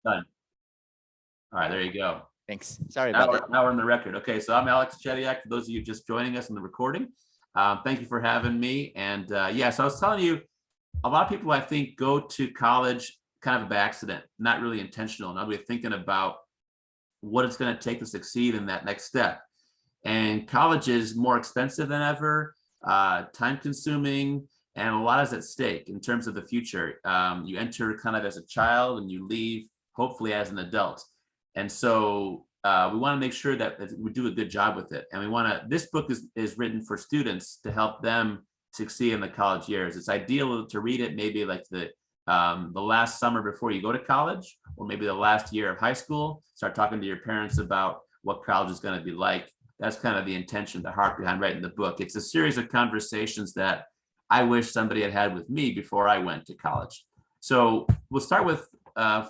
Done. All right, there you go. Thanks. Sorry Now about we're, that. now we're on the record. Okay, so I'm Alex Chediak. For those of you just joining us in the recording, thank you for having me. And yeah, so I was telling you, a lot of people I think go to college kind of by accident, not really intentional, not really thinking about what it's going to take to succeed in that next step. And college is more expensive than ever, time consuming, and a lot is at stake in terms of the future. You enter kind of as a child and you leave hopefully as an adult. And so we want to make sure that we do a good job with it. And we want to, this book is written for students to help them succeed in the college years. It's ideal to read it maybe like the last summer before you go to college, or maybe the last year of high school. Start talking to your parents about what college is going to be like. That's kind of the intention, the heart behind writing the book. It's a series of conversations that I wish somebody had had with me before I went to college. So we'll start with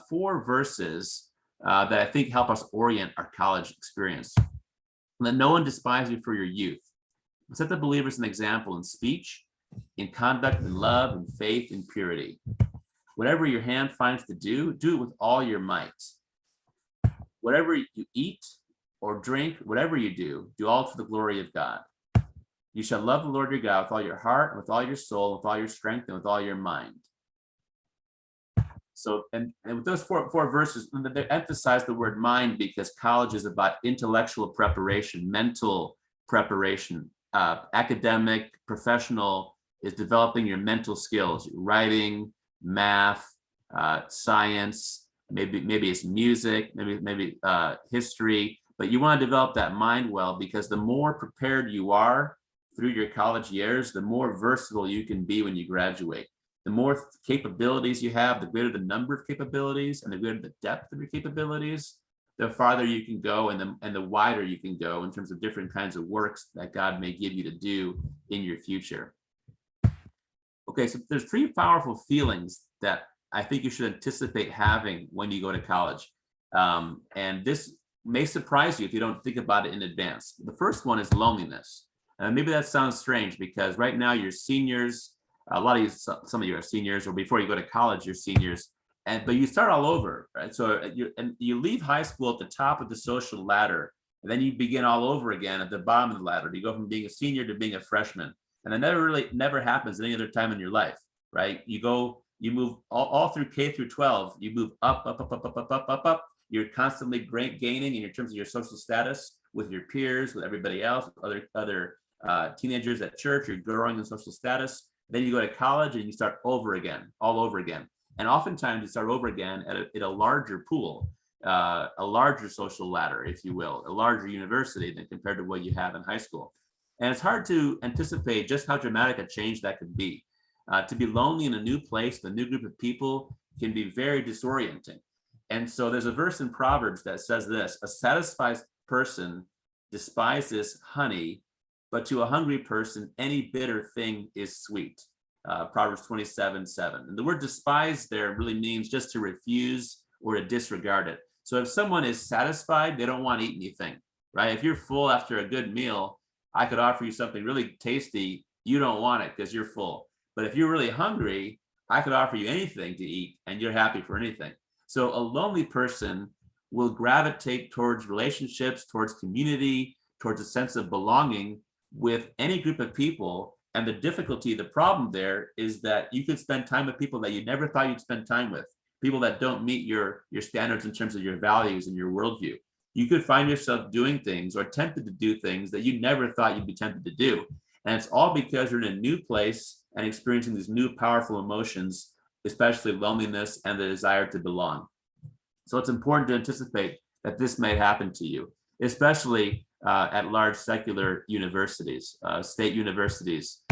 4 verses that I think help us orient our college experience. Let no one despise you for your youth. Set the believers an example in speech, in conduct, in love, in faith, in purity. Whatever your hand finds to do it with all your might. Whatever you eat or drink, whatever you do all for the glory of God. You shall love the Lord your God with all your heart, and with all your soul, with all your strength, and with all your mind. So, and with those four verses, they emphasize the word mind because college is about intellectual preparation, mental preparation, academic, professional is developing your mental skills, writing, math, science, maybe it's music, maybe history, but you want to develop that mind well, because the more prepared you are through your college years, the more versatile you can be when you graduate. The more capabilities you have, the greater the number of capabilities and the greater the depth of your capabilities, the farther you can go and the wider you can go in terms of different kinds of works that God may give you to do in your future. Okay, so there's 3 powerful feelings that I think you should anticipate having when you go to college. And this may surprise you if you don't think about it in advance. The first one is loneliness. Maybe that sounds strange because right now you're seniors. A lot of you, some of you are seniors, or before you go to college, you're seniors, but you start all over, right? So you leave high school at the top of the social ladder, and then you begin all over again at the bottom of the ladder. You go from being a senior to being a freshman, and that never happens at any other time in your life, right? You move all through K through 12. You move up, up, up, up, up, up, up, up, up. You're constantly gaining in terms of your social status with your peers, with everybody else, with other teenagers at church. You're growing in social status. Then you go to college and you start over again, all over again. And oftentimes you start over again at a larger pool, a larger social ladder, if you will, a larger university than compared to what you have in high school. And it's hard to anticipate just how dramatic a change that could be. To be lonely in a new place, the new group of people can be very disorienting. And so there's a verse in Proverbs that says this: a satisfied person despises honey, but to a hungry person, any bitter thing is sweet. Proverbs 27:7. And the word despise there really means just to refuse or to disregard it. So if someone is satisfied, they don't want to eat anything, right? If you're full after a good meal, I could offer you something really tasty. You don't want it because you're full. But if you're really hungry, I could offer you anything to eat and you're happy for anything. So a lonely person will gravitate towards relationships, towards community, towards a sense of belonging with any group of people. And the difficulty, the problem there is that you could spend time with people that you never thought you'd spend time with, people that don't meet your standards in terms of your values and your worldview. You could find yourself doing things or tempted to do things that you never thought you'd be tempted to do. And it's all because you're in a new place and experiencing these new powerful emotions, especially loneliness and the desire to belong. So it's important to anticipate that this may happen to you, especially at large secular universities, state universities.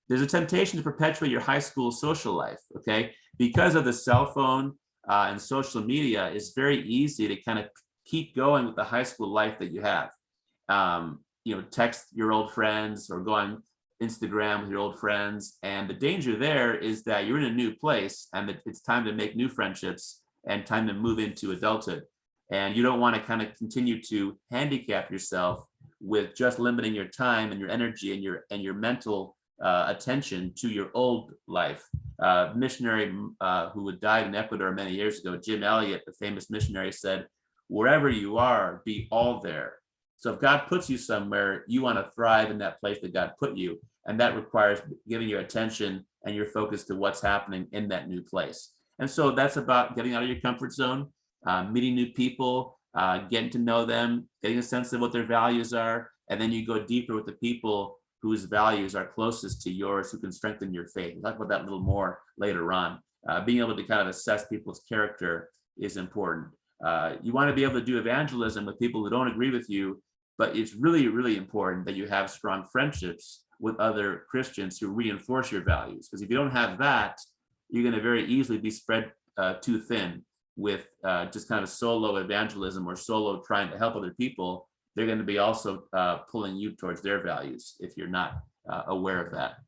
There's a temptation to perpetuate your high school social life, okay? Because of the cell phone and social media, it's very easy to kind of keep going with the high school life that you have. Text your old friends or go on Instagram with your old friends. And the danger there is that you're in a new place and it's time to make new friendships and time to move into adulthood. And you don't want to kind of continue to handicap yourself with just limiting your time and your energy and your mental attention to your old life. Missionary who had died in Ecuador many years ago, Jim Elliot, the famous missionary, said, "Wherever you are, be all there." So if God puts you somewhere, you want to thrive in that place that God put you. And that requires giving your attention and your focus to what's happening in that new place. And so that's about getting out of your comfort zone, meeting new people, getting to know them, getting a sense of what their values are. And then you go deeper with the people whose values are closest to yours, who can strengthen your faith. We'll talk about that a little more later on. Being able to kind of assess people's character is important. You want to be able to do evangelism with people who don't agree with you, but it's really, really important that you have strong friendships with other Christians who reinforce your values. Because if you don't have that, you're going to very easily be spread too thin with just kind of solo evangelism or solo trying to help other people. They're going to be also pulling you towards their values if you're not aware of that.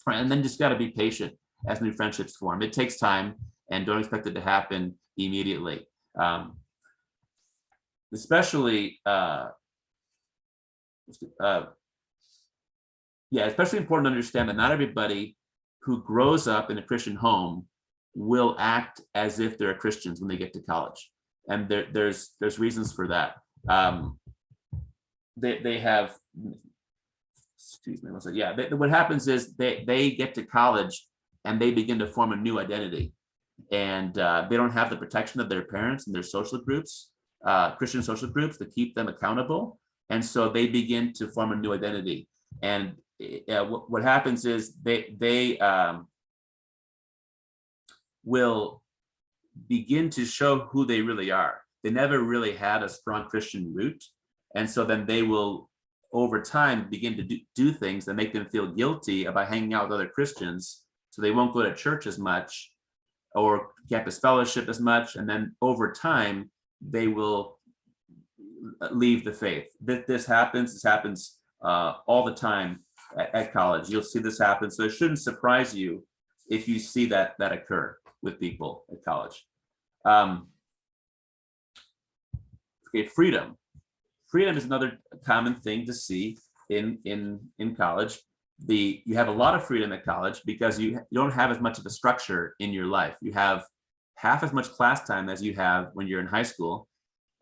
And then just got to be patient as new friendships form. It takes time, and don't expect it to happen immediately. Especially important to understand that not everybody who grows up in a Christian home will act as if they're Christians when they get to college, and there's reasons for that. They have, excuse me, what happens is they get to college and they begin to form a new identity, and they don't have the protection of their parents and their social groups, Christian social groups, to keep them accountable, and so they begin to form a new identity. And what happens is they will begin to show who they really are. They never really had a strong Christian root, and so then they will, over time, begin to do things that make them feel guilty about hanging out with other Christians, so they won't go to church as much or campus fellowship as much, and then over time they will leave the faith. This happens all the time at college. You'll see this happen, so it shouldn't surprise you if you see that occur with people at college. Okay, freedom. Freedom is another common thing to see in college. You have a lot of freedom at college because you don't have as much of a structure in your life. You have half as much class time as you have when you're in high school,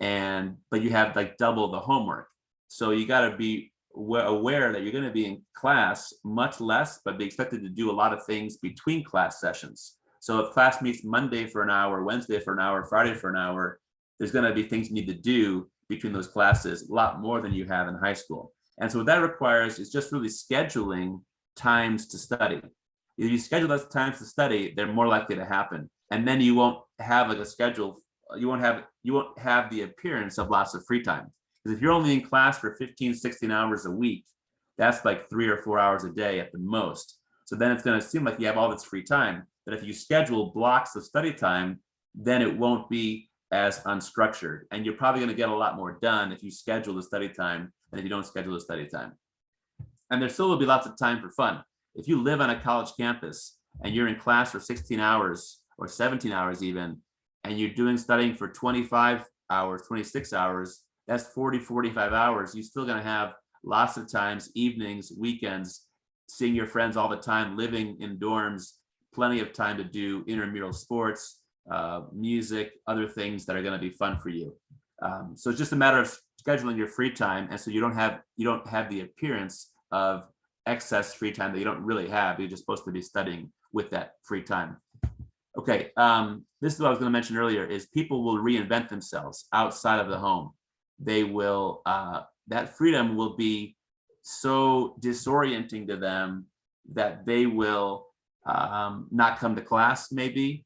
but you have like double the homework. So you got to be aware that you're going to be in class much less, but be expected to do a lot of things between class sessions. So if class meets Monday for an hour, Wednesday for an hour, Friday for an hour, there's going to be things you need to do between those classes, a lot more than you have in high school. And so what that requires is just really scheduling times to study. If you schedule those times to study, they're more likely to happen. And then you won't have like a schedule, you won't have the appearance of lots of free time. Because if you're only in class for 15, 16 hours a week, that's like 3 or 4 hours a day at the most. So then it's going to seem like you have all this free time. But if you schedule blocks of study time, then it won't be as unstructured. And you're probably going to get a lot more done if you schedule the study time than if you don't schedule the study time. And there still will be lots of time for fun. If you live on a college campus and you're in class for 16 hours or 17 hours even, and you're studying for 25 hours, 26 hours, that's 40, 45 hours. You're still going to have lots of times, evenings, weekends, seeing your friends all the time, living in dorms, plenty of time to do intramural sports, music, other things that are going to be fun for you. So it's just a matter of scheduling your free time, and so you don't have the appearance of excess free time that you don't really have. You're just supposed to be studying with that free time. Okay, this is what I was going to mention earlier: is people will reinvent themselves outside of the home. They will that freedom will be so disorienting to them that they will not come to class, maybe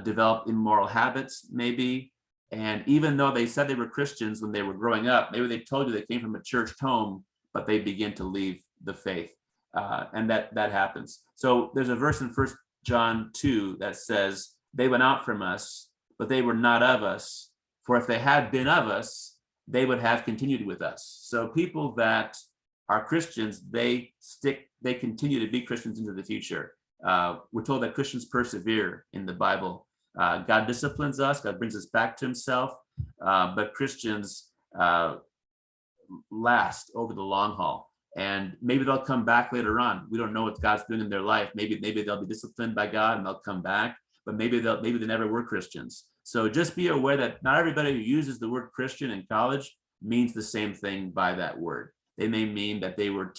develop immoral habits, maybe. And even though they said they were Christians when they were growing up, maybe they told you they came from a church home, but they begin to leave the faith, and that happens. So there's a verse in 1 John 2 that says, "They went out from us, but they were not of us. For if they had been of us, they would have continued with us." So people that are Christians, they continue to be Christians into the future. We're told that Christians persevere in the Bible. God disciplines us, God brings us back to himself, but Christians last over the long haul. And maybe they'll come back later on. We don't know what God's doing in their life. Maybe they'll be disciplined by God and they'll come back, but maybe they never were Christians. So just be aware that not everybody who uses the word Christian in college means the same thing by that word. They may mean that they were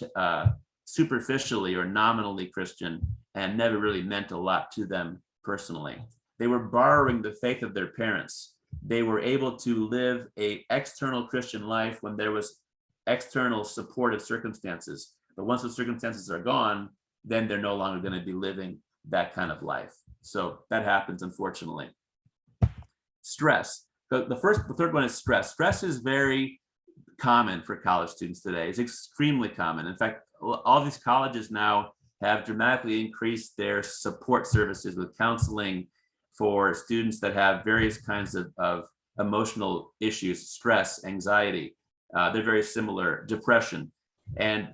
superficially or nominally Christian and never really meant a lot to them personally. They were borrowing the faith of their parents. They were able to live an external Christian life when there was external supportive circumstances. But once the circumstances are gone, then they're no longer going to be living that kind of life. So that happens, unfortunately. Stress. The third one is stress. Stress is very common for college students today. It's extremely common. In fact, all these colleges now have dramatically increased their support services with counseling for students that have various kinds of emotional issues, stress, anxiety. They're very similar, depression. And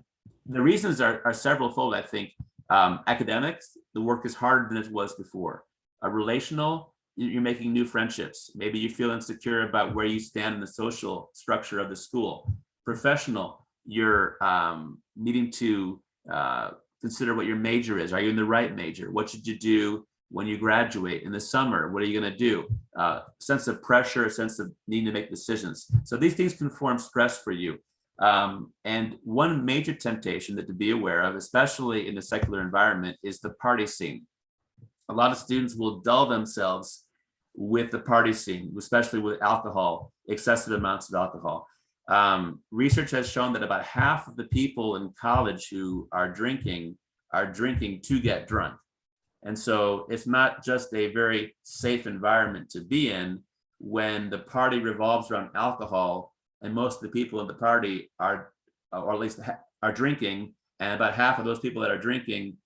the reasons are several-fold, I think. Academics, the work is harder than it was before. Relational, you're making new friendships. Maybe you feel insecure about where you stand in the social structure of the school. Professional, you're needing to consider what your major is. Are you in the right major? What should you do when you graduate in the summer? What are you going to do? Sense of pressure, a sense of needing to make decisions. So these things can form stress for you. And one major temptation that to be aware of, especially in the secular environment, is the party scene. A lot of students will dull themselves with the party scene, especially with alcohol, excessive amounts of alcohol. Research has shown that about half of the people in college who are drinking to get drunk. And so it's not just a very safe environment to be in when the party revolves around alcohol and most of the people in the party are, or at least are drinking, and about half of those people that are drinking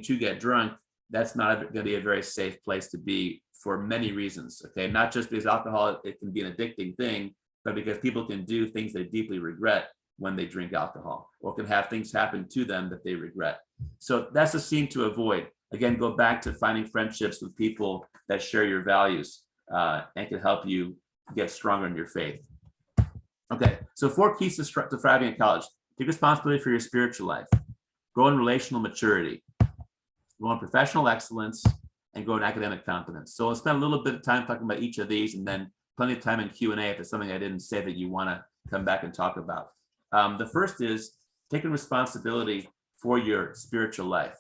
to get drunk. That's not going to be a very safe place to be for many reasons, okay? Not just because alcohol, it can be an addicting thing, but because people can do things they deeply regret when they drink alcohol, or can have things happen to them that they regret. So that's a scene to avoid. Again, go back to finding friendships with people that share your values and can help you get stronger in your faith. Okay, so 4 keys to thriving in college. Take responsibility for your spiritual life. Grow in relational maturity. Grow in professional excellence, and grow in academic competence. So I'll spend a little bit of time talking about each of these, and then plenty of time in Q&A if there's something I didn't say that you want to come back and talk about. The first is taking responsibility for your spiritual life.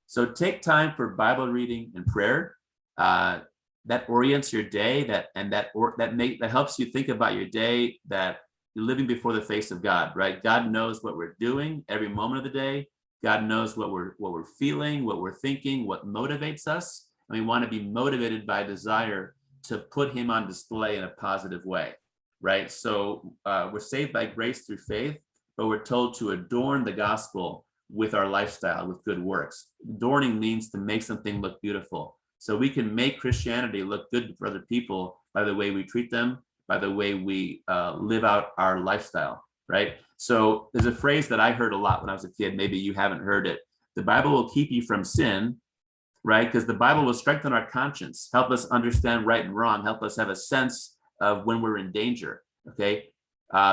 So take time for Bible reading and prayer. That orients your day, that helps you think about your day, that you're living before the face of God, right? God knows what we're doing every moment of the day. God knows what we're feeling, what we're thinking, what motivates us. And we want to be motivated by desire to put him on display in a positive way, right? So we're saved by grace through faith, but we're told to adorn the gospel with our lifestyle, with good works. Adorning means to make something look beautiful. So we can make Christianity look good for other people by the way we treat them, by the way we live out our lifestyle, right? So there's a phrase that I heard a lot when I was a kid. Maybe you haven't heard it. The Bible will keep you from sin, right? Because the Bible will strengthen our conscience, help us understand right and wrong, help us have a sense of when we're in danger, okay?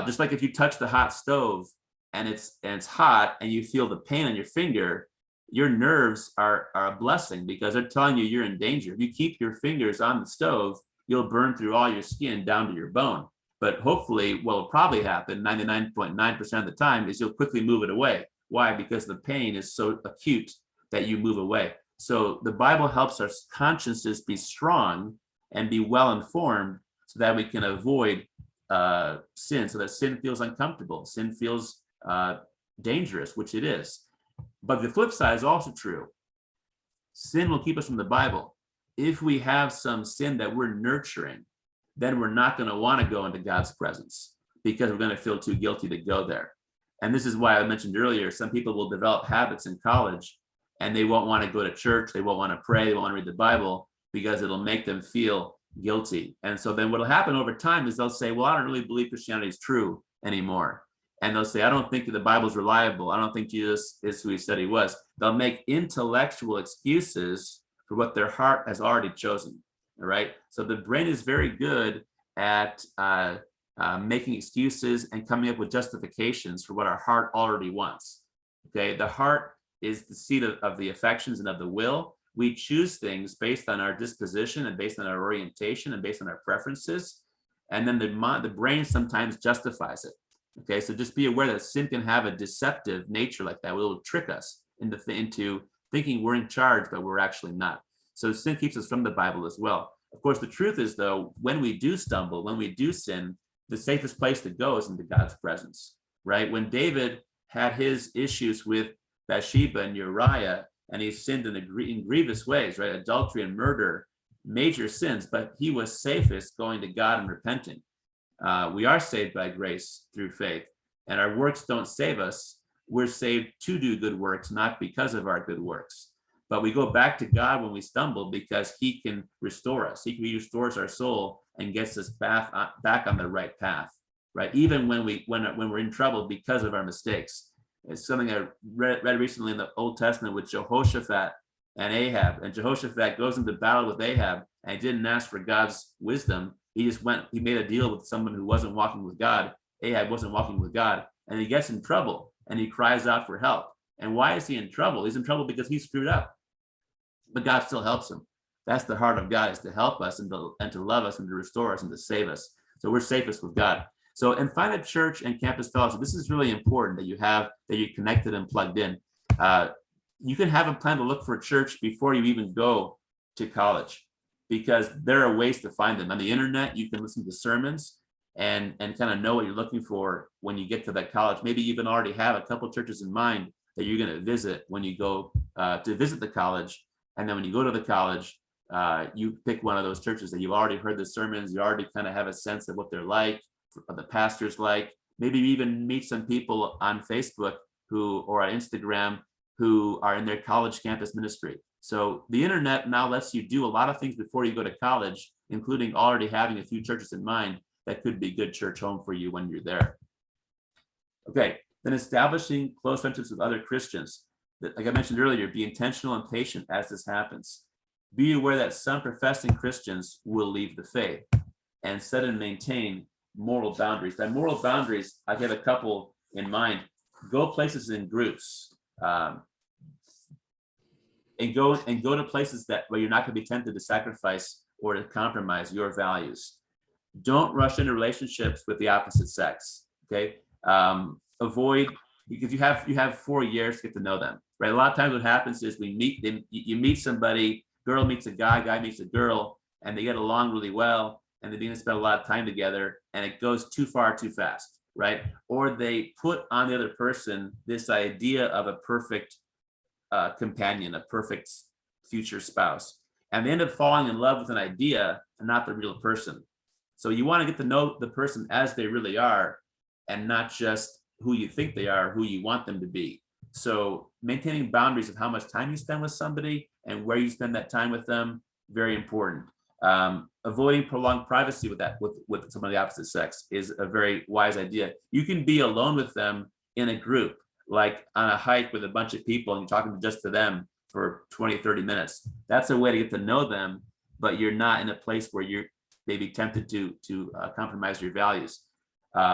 Just like if you touch the hot stove and it's hot and you feel the pain on your finger, your nerves are a blessing because they're telling you you're in danger. If you keep your fingers on the stove, you'll burn through all your skin down to your bone. But hopefully, what will probably happen 99.9% of the time is you'll quickly move it away. Why? Because the pain is so acute that you move away. So the Bible helps our consciences be strong and be well informed so that we can avoid sin, so that sin feels uncomfortable. Sin feels dangerous, which it is. But the flip side is also true. Sin will keep us from the Bible. If we have some sin that we're nurturing, then we're not going to want to go into God's presence because we're going to feel too guilty to go there. And this is why I mentioned earlier, some people will develop habits in college and they won't want to go to church, they won't want to pray, they won't want to read the Bible because it'll make them feel guilty. And so then what'll happen over time is they'll say, well, I don't really believe Christianity is true anymore. And they'll say, I don't think that the Bible's reliable. I don't think Jesus is who he said he was. They'll make intellectual excuses for what their heart has already chosen. All right. So the brain is very good at making excuses and coming up with justifications for what our heart already wants. Okay, the heart is the seat of the affections and of the will. We choose things based on our disposition and based on our orientation and based on our preferences. And then the brain sometimes justifies it. Okay, so just be aware that sin can have a deceptive nature like that. It will trick us into thinking we're in charge, but we're actually not. So sin keeps us from the Bible as well. Of course, the truth is, though, when we do stumble, when we do sin, the safest place to go is into God's presence, right? When David had his issues with Bathsheba and Uriah, and he sinned in grievous ways, right? Adultery and murder, major sins, but he was safest going to God and repenting. We are saved by grace through faith, and our works don't save us. We're saved to do good works, not because of our good works. But we go back to God when we stumble because he can restore us. He restores our soul and gets us back on the right path, right? Even when we're in trouble because of our mistakes. It's something I read recently in the Old Testament with Jehoshaphat and Ahab. And Jehoshaphat goes into battle with Ahab and he didn't ask for God's wisdom. He made a deal with someone who wasn't walking with God. Ahab wasn't walking with God. And he gets in trouble and he cries out for help. And why is he in trouble? He's in trouble because he screwed up. But God still helps him. That's the heart of God, is to help us and to love us and to restore us and to save us. So we're safest with God. So, and find a church and campus fellowship. This is really important that you're connected and plugged in. You can have a plan to look for a church before you even go to college, because there are ways to find them. On the internet, you can listen to sermons and kind of know what you're looking for when you get to that college. Maybe you even already have a couple churches in mind that you're going to visit when you go to visit the college. And then when you go to the college, you pick one of those churches that you've already heard the sermons, you already kind of have a sense of what they're like, what the pastor's like. Maybe you even meet some people on Facebook or on Instagram who are in their college campus ministry. So the internet now lets you do a lot of things before you go to college, including already having a few churches in mind that could be good church home for you when you're there. Okay, then establishing close friendships with other Christians. Like I mentioned earlier, be intentional and patient as this happens. Be aware that some professing Christians will leave the faith, and set and maintain moral boundaries. By moral boundaries, I have a couple in mind. Go places in groups, and go to places where you're not going to be tempted to sacrifice or to compromise your values. Don't rush into relationships with the opposite sex. Okay, avoid, because you have 4 years to get to know them. Right. A lot of times what happens is you meet somebody, girl meets a guy meets a girl, and they get along really well, and they begin to spend a lot of time together, and it goes too far too fast, right? Or they put on the other person this idea of a perfect companion, a perfect future spouse, and they end up falling in love with an idea and not the real person. So you want to get to know the person as they really are, and not just who you think they are, who you want them to be. So maintaining boundaries of how much time you spend with somebody and where you spend that time with them, very important. Avoiding prolonged privacy with someone of the opposite sex is a very wise idea. You can be alone with them in a group, like on a hike with a bunch of people, and you're talking just to them for 20, 30 minutes. That's a way to get to know them, but you're not in a place where you're maybe tempted to compromise your values.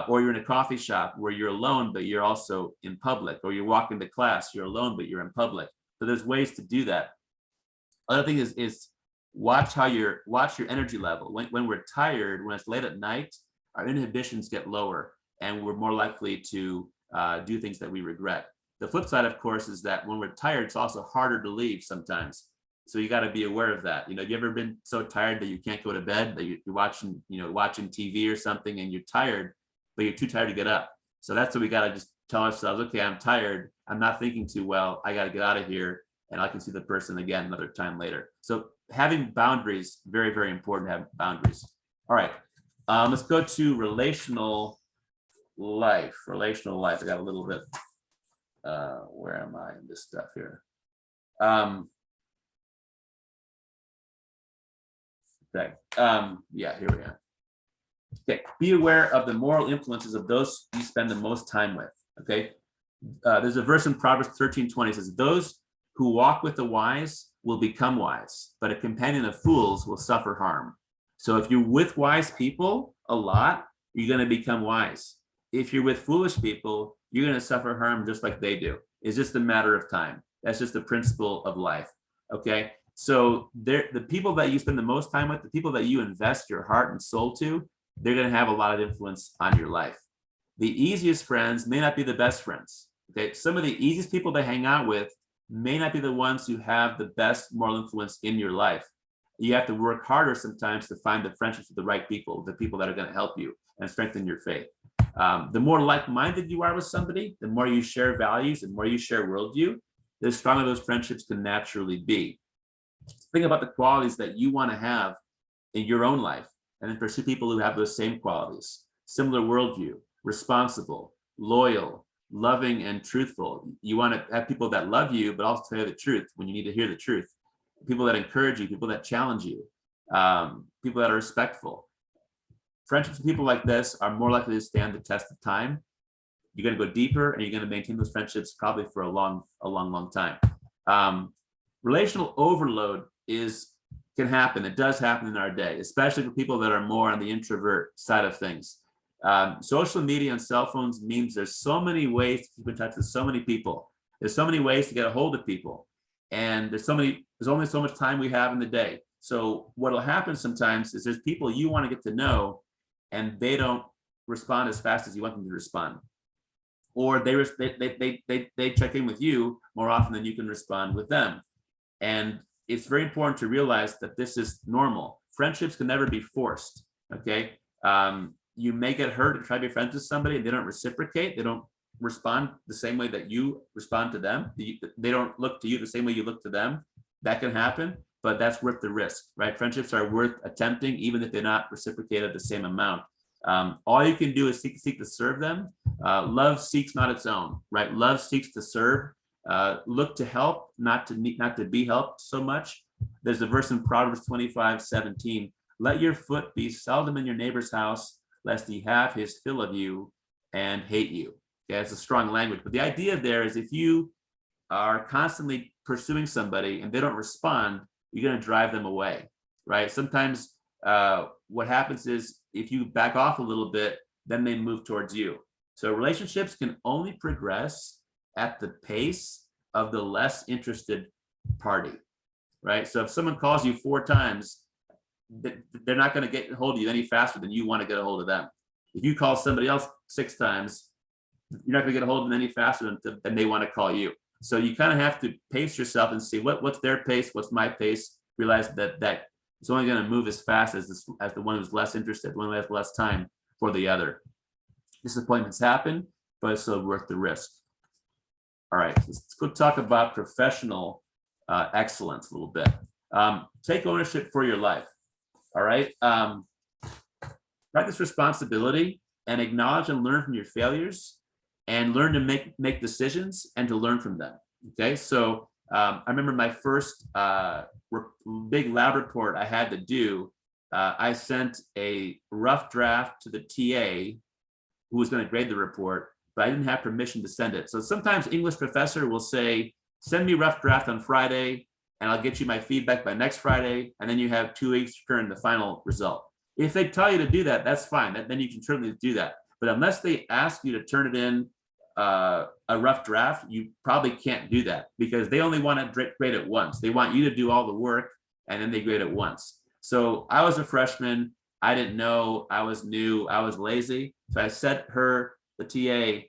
Or you're in a coffee shop where you're alone, but you're also in public, or you're walking to class, you're alone, but you're in public. So there's ways to do that. Other thing is watch your energy level. When we're tired, when it's late at night, our inhibitions get lower, and we're more likely to do things that we regret. The flip side, of course, is that when we're tired, it's also harder to leave sometimes. So you got to be aware of that. Have you ever been so tired that you can't go to bed, that you're watching TV or something, and you're tired, but you're too tired to get up? So that's what we got to just tell ourselves, okay, I'm tired, I'm not thinking too well, I got to get out of here, and I can see the person again another time later. So having boundaries, very, very important to have boundaries. All right, let's go to relational life. I got a little bit, where am I in this stuff here? Okay, yeah, here we are. Okay, be aware of the moral influences of those you spend the most time with. Okay, there's a verse in Proverbs 13:20 says, "Those who walk with the wise will become wise, but a companion of fools will suffer harm." So if you're with wise people a lot, you're going to become wise. If you're with foolish people, you're going to suffer harm just like they do. It's just a matter of time. That's just the principle of life. Okay. So the people that you spend the most time with, the people that you invest your heart and soul to, they're going to have a lot of influence on your life. The easiest friends may not be the best friends. Okay. Some of the easiest people to hang out with may not be the ones who have the best moral influence in your life. You have to work harder sometimes to find the friendships with the right people, the people that are going to help you and strengthen your faith. The more like-minded you are with somebody, the more you share values, the more you share worldview, the stronger those friendships can naturally be. Think about the qualities that you want to have in your own life, and then pursue people who have those same qualities: similar worldview, responsible, loyal, loving, and truthful. You want to have people that love you, but also tell you the truth when you need to hear the truth. People that encourage you, people that challenge you, people that are respectful. Friendships with people like this are more likely to stand the test of time. You're going to go deeper, and you're going to maintain those friendships probably for a long time. Relational overload can happen. It does happen in our day, especially for people that are more on the introvert side of things. Social media and cell phones means there's so many ways to keep in touch with so many people. There's so many ways to get a hold of people, and there's only so much time we have in the day. So what'll happen sometimes is there's people you want to get to know, and they don't respond as fast as you want them to respond, or they check in with you more often than you can respond with them. And it's very important to realize that this is normal. Friendships can never be forced. Okay. You may get hurt and try to be friends with somebody and they don't reciprocate. They don't respond the same way that you respond to them. They don't look to you the same way you look to them. That can happen, but that's worth the risk, right? Friendships are worth attempting, even if they're not reciprocated the same amount. All you can do is seek to serve them. Love seeks not its own, right? Love seeks to serve. Look to help, not to be helped so much. There's a verse in Proverbs 25:17. Let your foot be seldom in your neighbor's house, lest he have his fill of you and hate you. Okay, it's a strong language, but the idea there is if you are constantly pursuing somebody and they don't respond, you're going to drive them away, right? Sometimes what happens is if you back off a little bit, then they move towards you. So relationships can only progress at the pace of the less interested party, right? So if someone calls you 4 times, they're not going to get a hold of you any faster than you want to get a hold of them. If you call somebody else 6 times, you're not going to get a hold of them any faster than they want to call you. So you kind of have to pace yourself and see what's their pace, what's my pace. Realize that it's only going to move as fast as the one who's less interested, the one who has less time for the other. Disappointments happen, but it's still worth the risk. All right, let's go talk about professional excellence a little bit. Take ownership for your life. All right, practice responsibility and acknowledge and learn from your failures, and learn to make decisions and to learn from them. Okay, so I remember my first big lab report I had to do. I sent a rough draft to the TA who was going to grade the report, but I didn't have permission to send it. So sometimes English professor will say, send me rough draft on Friday, and I'll get you my feedback by next Friday, and then you have 2 weeks to turn the final result. If they tell you to do that, that's fine. Then you can certainly do that. But unless they ask you to turn it in a rough draft, you probably can't do that because they only want to grade it once. They want you to do all the work, and then they grade it once. So I was a freshman. I didn't know. I was new. I was lazy. So I sent her, the TA,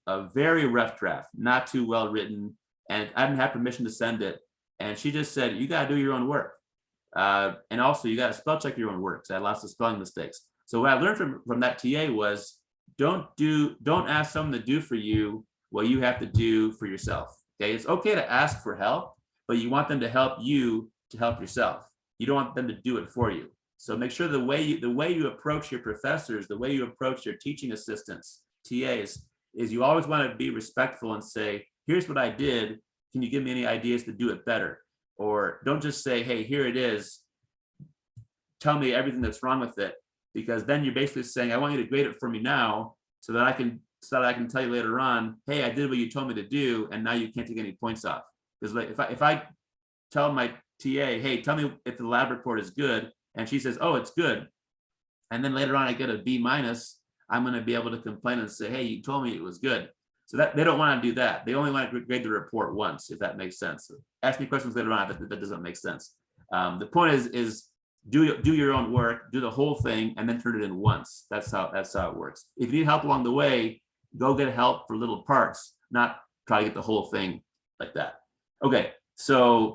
a very rough draft, not too well written, and I didn't have permission to send it. And she just said, you got to do your own work. And also you got to spell check your own work. So I had lots of spelling mistakes. So what I learned from that TA was don't ask someone to do for you what you have to do for yourself. Okay, it's okay to ask for help, but you want them to help you to help yourself. You don't want them to do it for you. So make sure the way you approach your professors, the way you approach your teaching assistants, TAs, is you always want to be respectful and say, here's what I did. Can you give me any ideas to do it better? Or don't just say, hey, here it is. Tell me everything that's wrong with it. Because then you're basically saying, I want you to grade it for me now so that I can tell you later on, hey, I did what you told me to do, and now you can't take any points off. Because like if I tell my TA, hey, tell me if the lab report is good, and she says, oh, it's good, and then later on I get a B minus, I'm going to be able to complain and say, hey, you told me it was good. So that they don't want to do that. They only want to grade the report once, if that makes sense. Ask me questions later on if that doesn't make sense. The point is do your own work, do the whole thing, and then turn it in once. That's how it works. If you need help along the way, go get help for little parts, not try to get the whole thing like that. Okay, so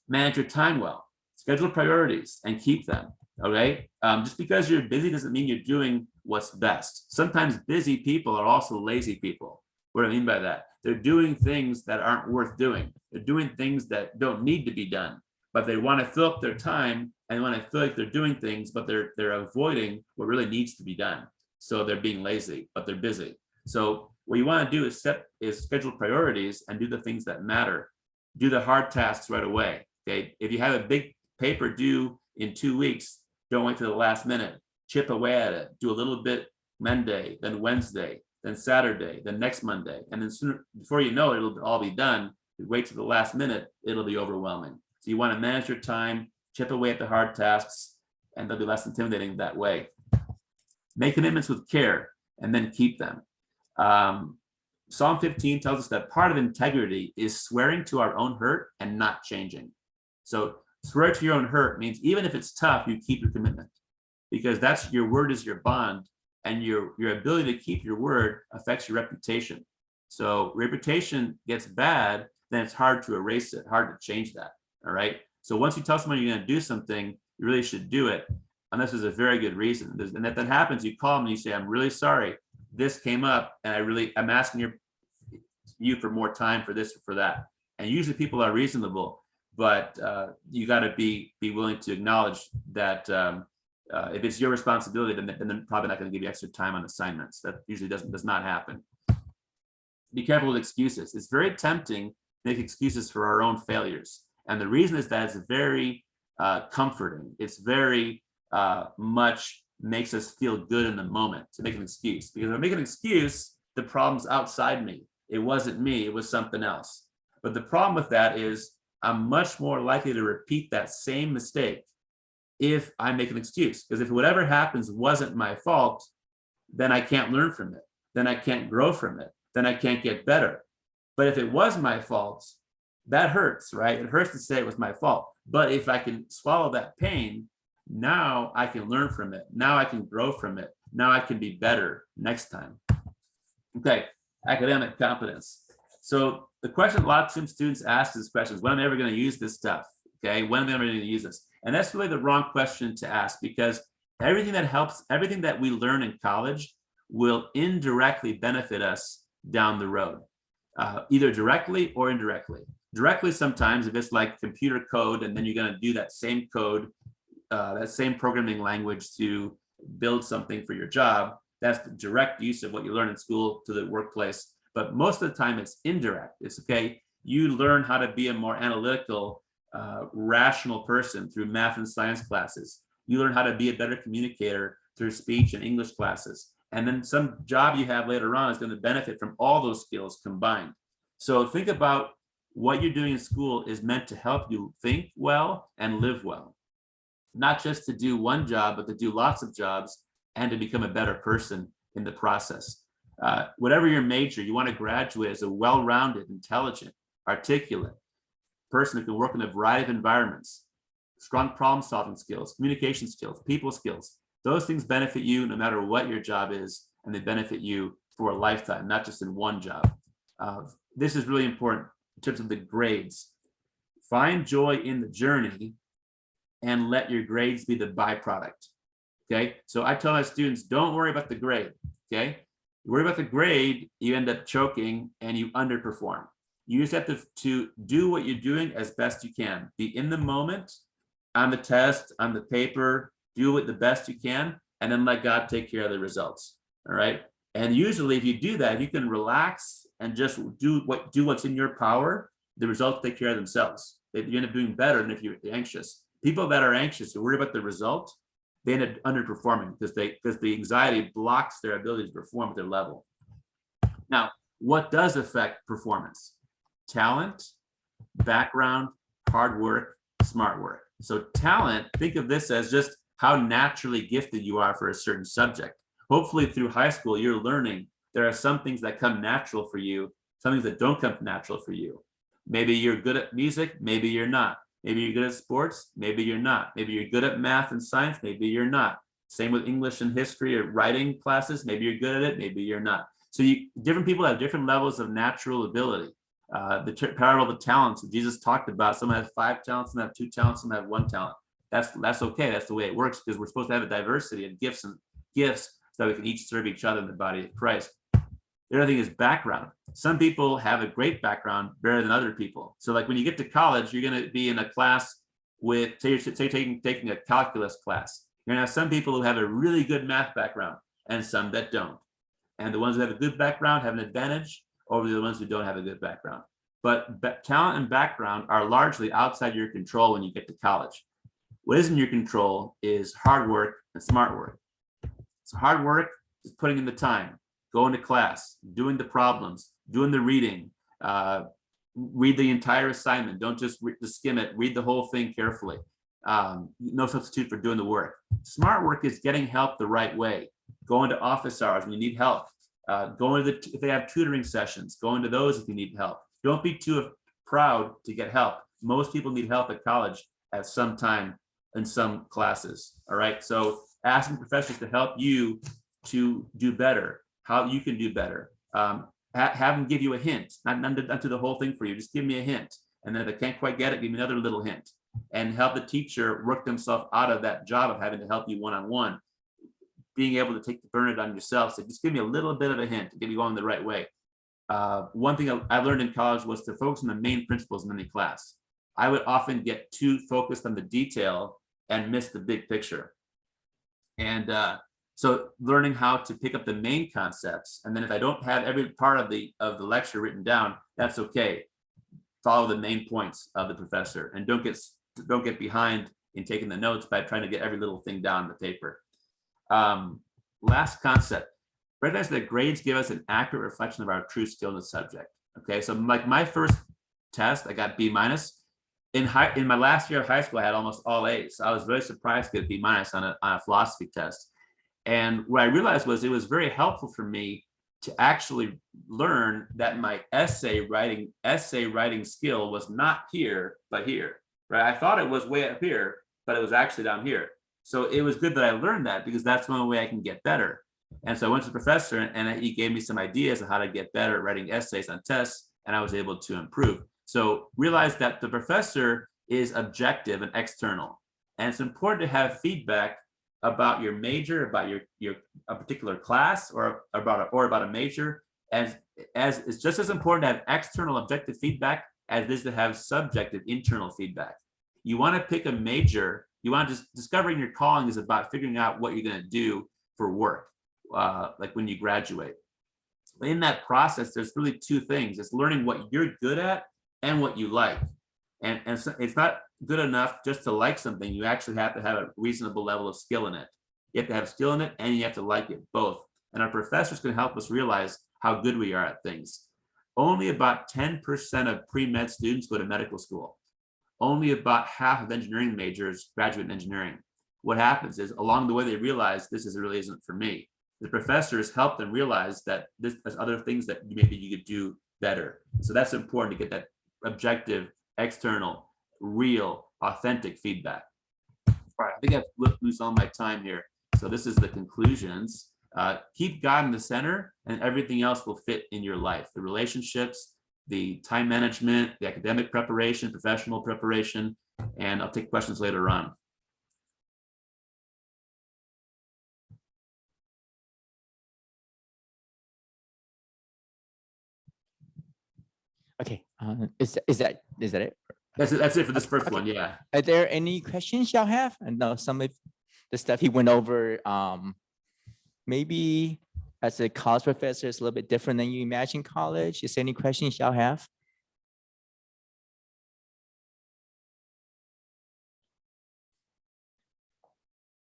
manage your time well, schedule priorities, and keep them. Okay, just because you're busy doesn't mean you're doing what's best. Sometimes busy people are also lazy people. What do I mean by that? They're doing things that aren't worth doing. They're doing things that don't need to be done, but they want to fill up their time and want to feel like they're doing things, but they're avoiding what really needs to be done. So they're being lazy, but they're busy. So what you want to do is schedule priorities and do the things that matter. Do the hard tasks right away. Okay, if you have a big paper due in 2 weeks, don't wait till the last minute. Chip away at it. Do a little bit Monday, then Wednesday, then Saturday, then next Monday, and then sooner, before you know it, it'll all be done. If you wait till the last minute, it'll be overwhelming. So you want to manage your time, chip away at the hard tasks, and they'll be less intimidating that way. Make commitments with care, and then keep them. Psalm 15 tells us that part of integrity is swearing to our own hurt and not changing. So swear to your own hurt means even if it's tough, you keep your commitment, because that's your word is your bond, and your ability to keep your word affects your reputation. So reputation gets bad, then it's hard to erase it, hard to change that. All right. So once you tell someone you're going to do something, you really should do it, unless there's a very good reason. And if that happens, you call them and you say, I'm really sorry. This came up, and I'm asking you for more time for this or for that. And usually people are reasonable, but you got to be willing to acknowledge that if it's your responsibility, then they're probably not going to give you extra time on assignments. That usually does not happen. Be careful with excuses. It's very tempting to make excuses for our own failures. And the reason is that it's very comforting. It's very much makes us feel good in the moment to make an excuse. Because if I make an excuse, the problem's outside me. It wasn't me, it was something else. But the problem with that is I'm much more likely to repeat that same mistake if I make an excuse. Because if whatever happens wasn't my fault, then I can't learn from it. Then I can't grow from it. Then I can't get better. But if it was my fault, that hurts, right? It hurts to say it was my fault. But if I can swallow that pain, now I can learn from it. Now I can grow from it. Now I can be better next time. Okay, academic competence. So the question a lot of students ask is questions, when am I ever going to use this stuff? Okay, when am I ever going to use this? And that's really the wrong question to ask, because everything that we learn in college will indirectly benefit us down the road, either directly or indirectly. Directly sometimes, if it's like computer code, and then you're going to do that same code, that same programming language to build something for your job, that's the direct use of what you learn in school to the workplace. But most of the time it's indirect. It's okay, you learn how to be a more analytical, rational person through math and science classes. You learn how to be a better communicator through speech and English classes. And then some job you have later on is going to benefit from all those skills combined. So think about what you're doing in school is meant to help you think well and live well. Not just to do one job, but to do lots of jobs and to become a better person in the process. Whatever your major, you want to graduate as a well-rounded, intelligent, articulate person who can work in a variety of environments, strong problem-solving skills, communication skills, people skills. Those things benefit you no matter what your job is, and they benefit you for a lifetime, not just in one job. This is really important in terms of the grades. Find joy in the journey and let your grades be the byproduct. Okay, so I tell my students, don't worry about the grade. Okay, you worry about the grade, you end up choking and you underperform. You just have to do what you're doing as best you can. Be in the moment, on the test, on the paper, do it the best you can, and then let God take care of the results. All right. And usually if you do that, you can relax and just do what's in your power, the results take care of themselves. You end up doing better than if you're anxious. People that are anxious who worry about the result, they end up underperforming because the anxiety blocks their ability to perform at their level. Now, what does affect performance? Talent, background, hard work, smart work. So talent, think of this as just how naturally gifted you are for a certain subject. Hopefully through high school, you're learning there are some things that come natural for you, some things that don't come natural for you. Maybe you're good at music, maybe you're not. Maybe you're good at sports, maybe you're not. Maybe you're good at math and science, maybe you're not. Same with English and history or writing classes, maybe you're good at it, maybe you're not. So different people have different levels of natural ability. The parable of the talents that Jesus talked about, some have 5 talents, some have 2 talents, some have 1 talent. That's okay, that's the way it works, because we're supposed to have a diversity of gifts so we can each serve each other in the body of Christ. The other thing is background. Some people have a great background better than other people. So like when you get to college, you're going to be in a class with, say you're taking a calculus class. You're going to have some people who have a really good math background and some that don't. And the ones who have a good background have an advantage over the ones who don't have a good background. But talent and background are largely outside your control when you get to college. What is in your control is hard work and smart work. So hard work is putting in the time, going to class, doing the problems, doing the reading, read the entire assignment. Don't just skim it, read the whole thing carefully. No substitute for doing the work. Smart work is getting help the right way, going to office hours when you need help, going to if they have tutoring sessions, going to those if you need help. Don't be too proud to get help. Most people need help at college at some time in some classes, all right? So asking professors to help you to do better, how you can do better. Have them give you a hint, not do the whole thing for you, just give me a hint. And then if I can't quite get it, give me another little hint. And help the teacher work themselves out of that job of having to help you one-on-one, being able to take the burden on yourself. So just give me a little bit of a hint to get you going the right way. One thing I learned in college was to focus on the main principles in any class. I would often get too focused on the detail and miss the big picture. And so learning how to pick up the main concepts, and then if I don't have every part of the lecture written down, that's okay. Follow the main points of the professor, and don't get behind in taking the notes by trying to get every little thing down on the paper. Last concept: recognize that grades give us an accurate reflection of our true skill in the subject. Okay, so like my first test, I got B-. In my last year of high school, I had almost all A's. So I was very surprised to get B- on a philosophy test. And what I realized was it was very helpful for me to actually learn that my essay writing skill was not here, but here, right? I thought it was way up here, but it was actually down here. So it was good that I learned that, because that's one way I can get better. And so I went to the professor, and he gave me some ideas on how to get better at writing essays on tests, and I was able to improve. So realize that the professor is objective and external. And it's important to have feedback about your major, about a particular class, or about a major, as it's just as important to have external objective feedback as it is to have subjective internal feedback. You want to pick a major, you want to just discovering your calling is about figuring out what you're going to do for work, like when you graduate. In that process, there's really 2 things. It's learning what you're good at and what you like. And so it's not good enough just to like something. You actually have to have a reasonable level of skill in it. You have to have skill in it, and you have to like it, both. And our professors can help us realize how good we are at things. Only about 10% of pre-med students go to medical school. Only about half of engineering majors graduate in engineering. What happens is along the way, they realize this really isn't for me. The professors help them realize that there's other things that maybe you could do better. So that's important to get that objective, external, real, authentic feedback. All right, I think I've lose all my time here. So this is the conclusions. Keep God in the center, and everything else will fit in your life. The relationships, the time management, the academic preparation, professional preparation, and I'll take questions later on. Okay, is that it? That's it for this first one. Yeah. Are there any questions y'all have? I know some of the stuff he went over, maybe as a college professor, it's a little bit different than you imagine college. Is there any questions y'all have?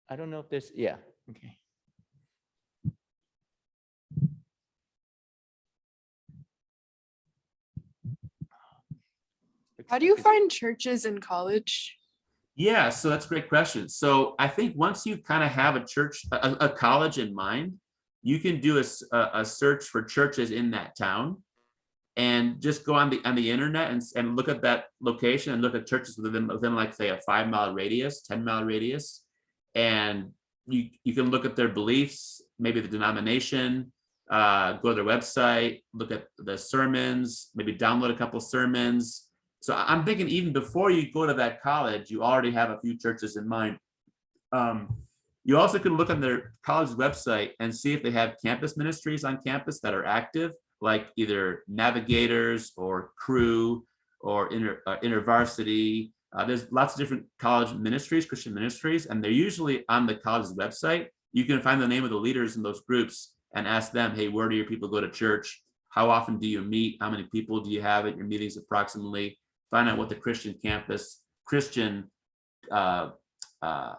I don't know if there's, yeah, okay. How do you find churches in college? Yeah, so that's a great question. So I think once you kind of have a church, a college in mind, you can do a search for churches in that town and just go on the internet and look at that location and look at churches within like say a 5 mile radius, 10 mile radius, and you can look at their beliefs, maybe the denomination, go to their website, look at the sermons, maybe download a couple sermons. So I'm thinking even before you go to that college, you already have a few churches in mind. Um, you also can look on their college website and see if they have campus ministries on campus that are active, like either navigators or crew or intervarsity. There's lots of different college ministries, Christian ministries, and they're usually on the college's website. You can find the name of the leaders in those groups and ask them, hey, where do your people go to church? How often do you meet? How many people do you have at your meetings approximately? Find out what the Christian uh, uh,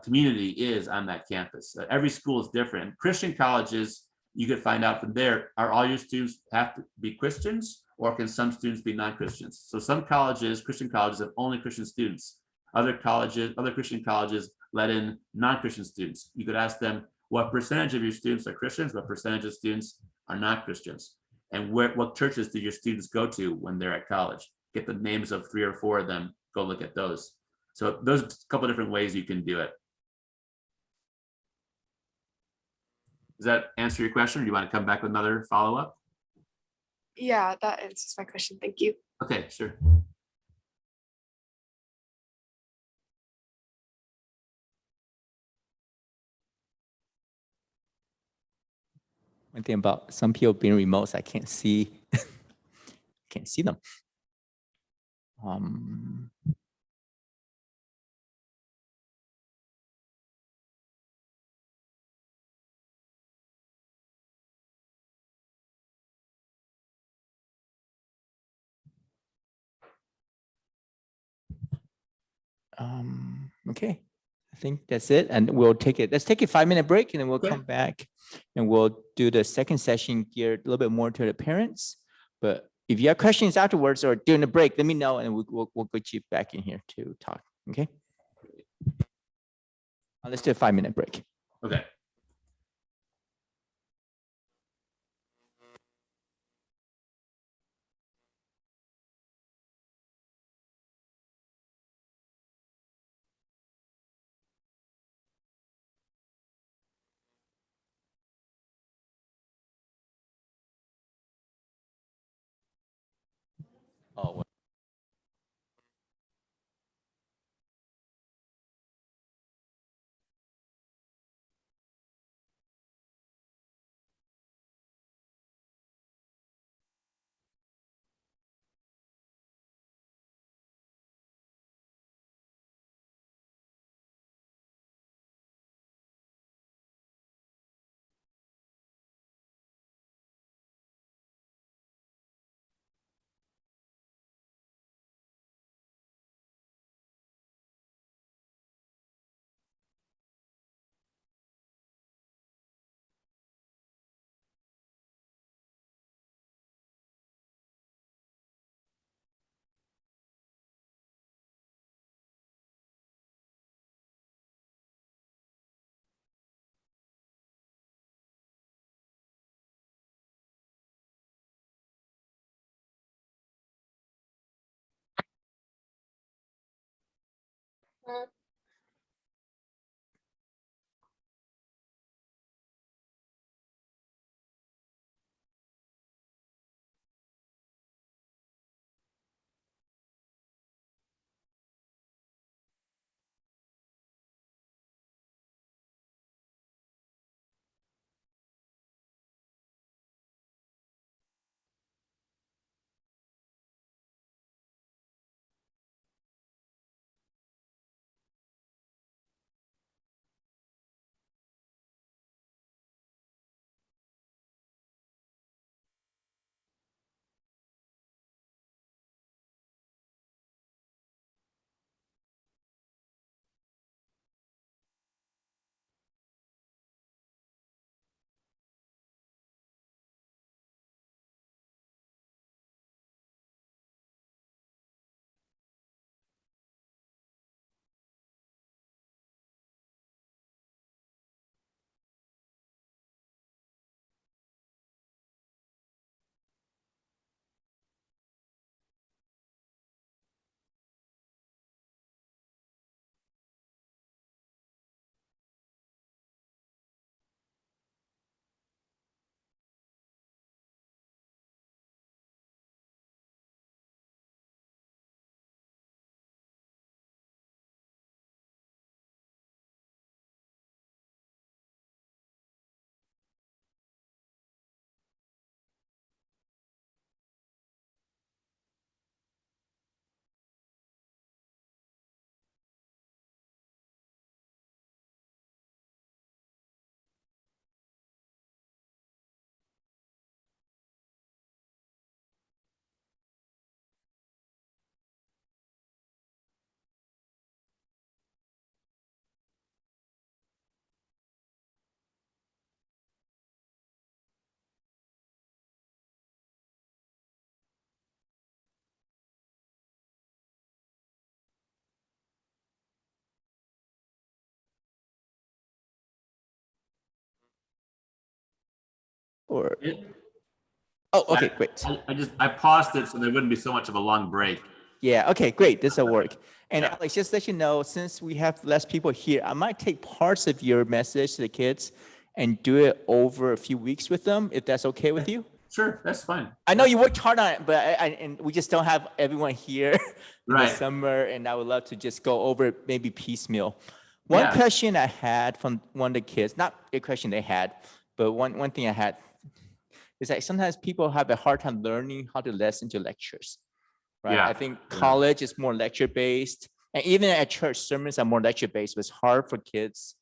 community is on that campus. Every school is different. Christian colleges, you could find out from there, are all your students have to be Christians or can some students be non-Christians? So some colleges, Christian colleges, have only Christian students. Other colleges, other Christian colleges let in non-Christian students. You could ask them, what percentage of your students are Christians? What percentage of students are not Christians? And what churches do your students go to when they're at college? Get the names of 3 or 4 of them, go look at those. So those are a couple different ways you can do it. Does that answer your question? Or do you want to come back with another follow-up? Yeah, that answers my question. Thank you. Okay, sure. One thing about some people being remote, I can't see them. Okay, I think that's it, and we'll take it. Let's take a 5-minute break, and then we'll Okay. come back, and we'll do the second session geared a little bit more to the parents. But if you have questions afterwards or during the break, let me know, and we'll get you back in here to talk. Okay. Let's do a 5-minute break. Okay. Oh. or? It- Oh, okay, great. I paused it so there wouldn't be so much of a long break. Yeah, okay, great. This will work. And Yeah. Alex, just to let you know, since we have less people here, I might take parts of your message to the kids and do it over a few weeks with them, if that's okay with you. Sure, that's fine. I know you worked hard on it, but and we just don't have everyone here in the Right. summer, and I would love to just go over it maybe piecemeal. One Yeah. question I had from one of the kids, not a question they had, but one thing I had is that sometimes people have a hard time learning how to listen to lectures, right? Yeah, I think yeah. college is more lecture based, and even at church, sermons are more lecture based, but it's hard for kids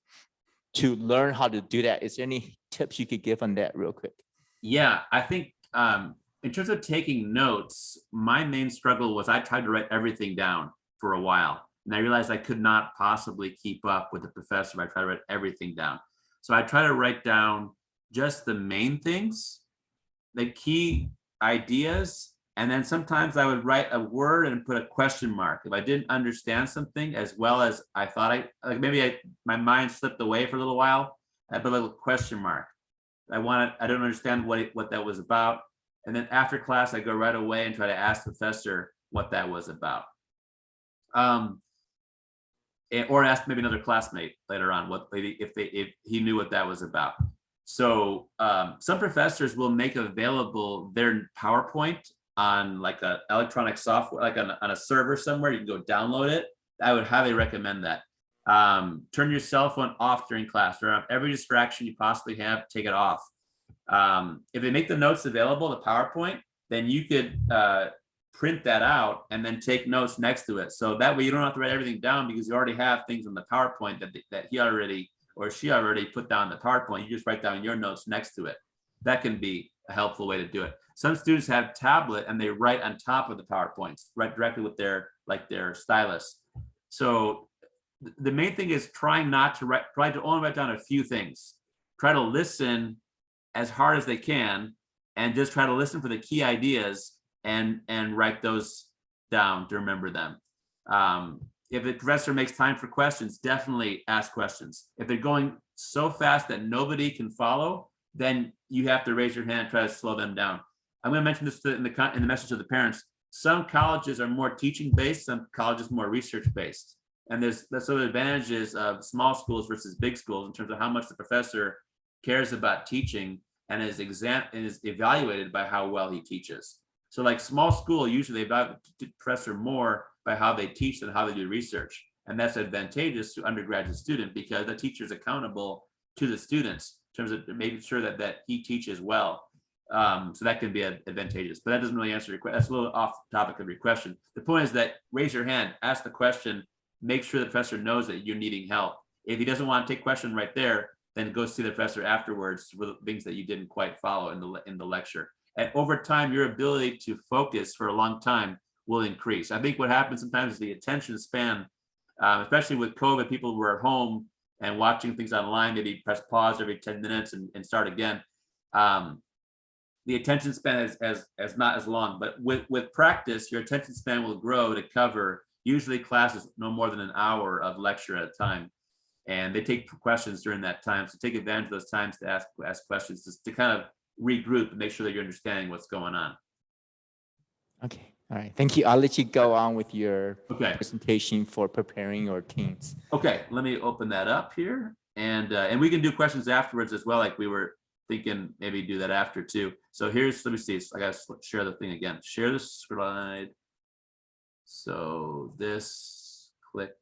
to learn how to do that. Is there any tips you could give on that real quick? Yeah, I think in terms of taking notes, my main struggle was I tried to write everything down for a while. And I realized I could not possibly keep up with the professor if I tried to write everything down. So I try to write down just the main things, the key ideas, and then sometimes I would write a word and put a question mark. If I didn't understand something as well as I thought my mind slipped away for a little while, I put a little question mark. I don't understand what that was about. And then after class, I go right away and try to ask the professor what that was about. Or ask maybe another classmate later on if he knew what that was about. So some professors will make available their PowerPoint on like a electronic software, like on a server somewhere. You can go download it. I would highly recommend that. Turn your cell phone off during class. Turn off every distraction you possibly have. Take it off. If they make the notes available, the PowerPoint, then you could print that out and then take notes next to it. So that way you don't have to write everything down because you already have things in the PowerPoint that he already or she already put down the PowerPoint. You just write down your notes next to it. That can be a helpful way to do it. Some students have tablet and they write on top of the PowerPoints, write directly with their stylus. So the main thing is try to only write down a few things. Try to listen as hard as they can and just try to listen for the key ideas and write those down to remember them. If the professor makes time for questions, definitely ask questions. If they're going so fast that nobody can follow, then you have to raise your hand and try to slow them down. I'm going to mention this in the message to the parents. Some colleges are more teaching based, some colleges more research based. And there's sort of advantages of small schools versus big schools in terms of how much the professor cares about teaching and is evaluated by how well he teaches. So like small school, usually they evaluate the professor more by how they teach than how they do research. And that's advantageous to undergraduate student because the teacher is accountable to the students in terms of making sure that he teaches well. So that can be advantageous, but that doesn't really answer your question. That's a little off topic of your question. The point is that raise your hand, ask the question, make sure the professor knows that you're needing help. If he doesn't want to take question right there, then go see the professor afterwards for the things that you didn't quite follow in the lecture. And over time, your ability to focus for a long time will increase. I think what happens sometimes is the attention span, especially with COVID, people were at home and watching things online, maybe press pause every 10 minutes and start again. The attention span is not as long, but with practice, your attention span will grow to cover usually classes no more than an hour of lecture at a time. And they take questions during that time. So take advantage of those times to ask questions just to kind of regroup and make sure that you're understanding what's going on. Okay, all right, thank you. I'll let you go on with your Okay. presentation for preparing your teens. Okay, let me open that up here. And we can do questions afterwards as well, like we were thinking maybe do that after too. So let me see, so I gotta share the thing again. Share the slide. So this, click.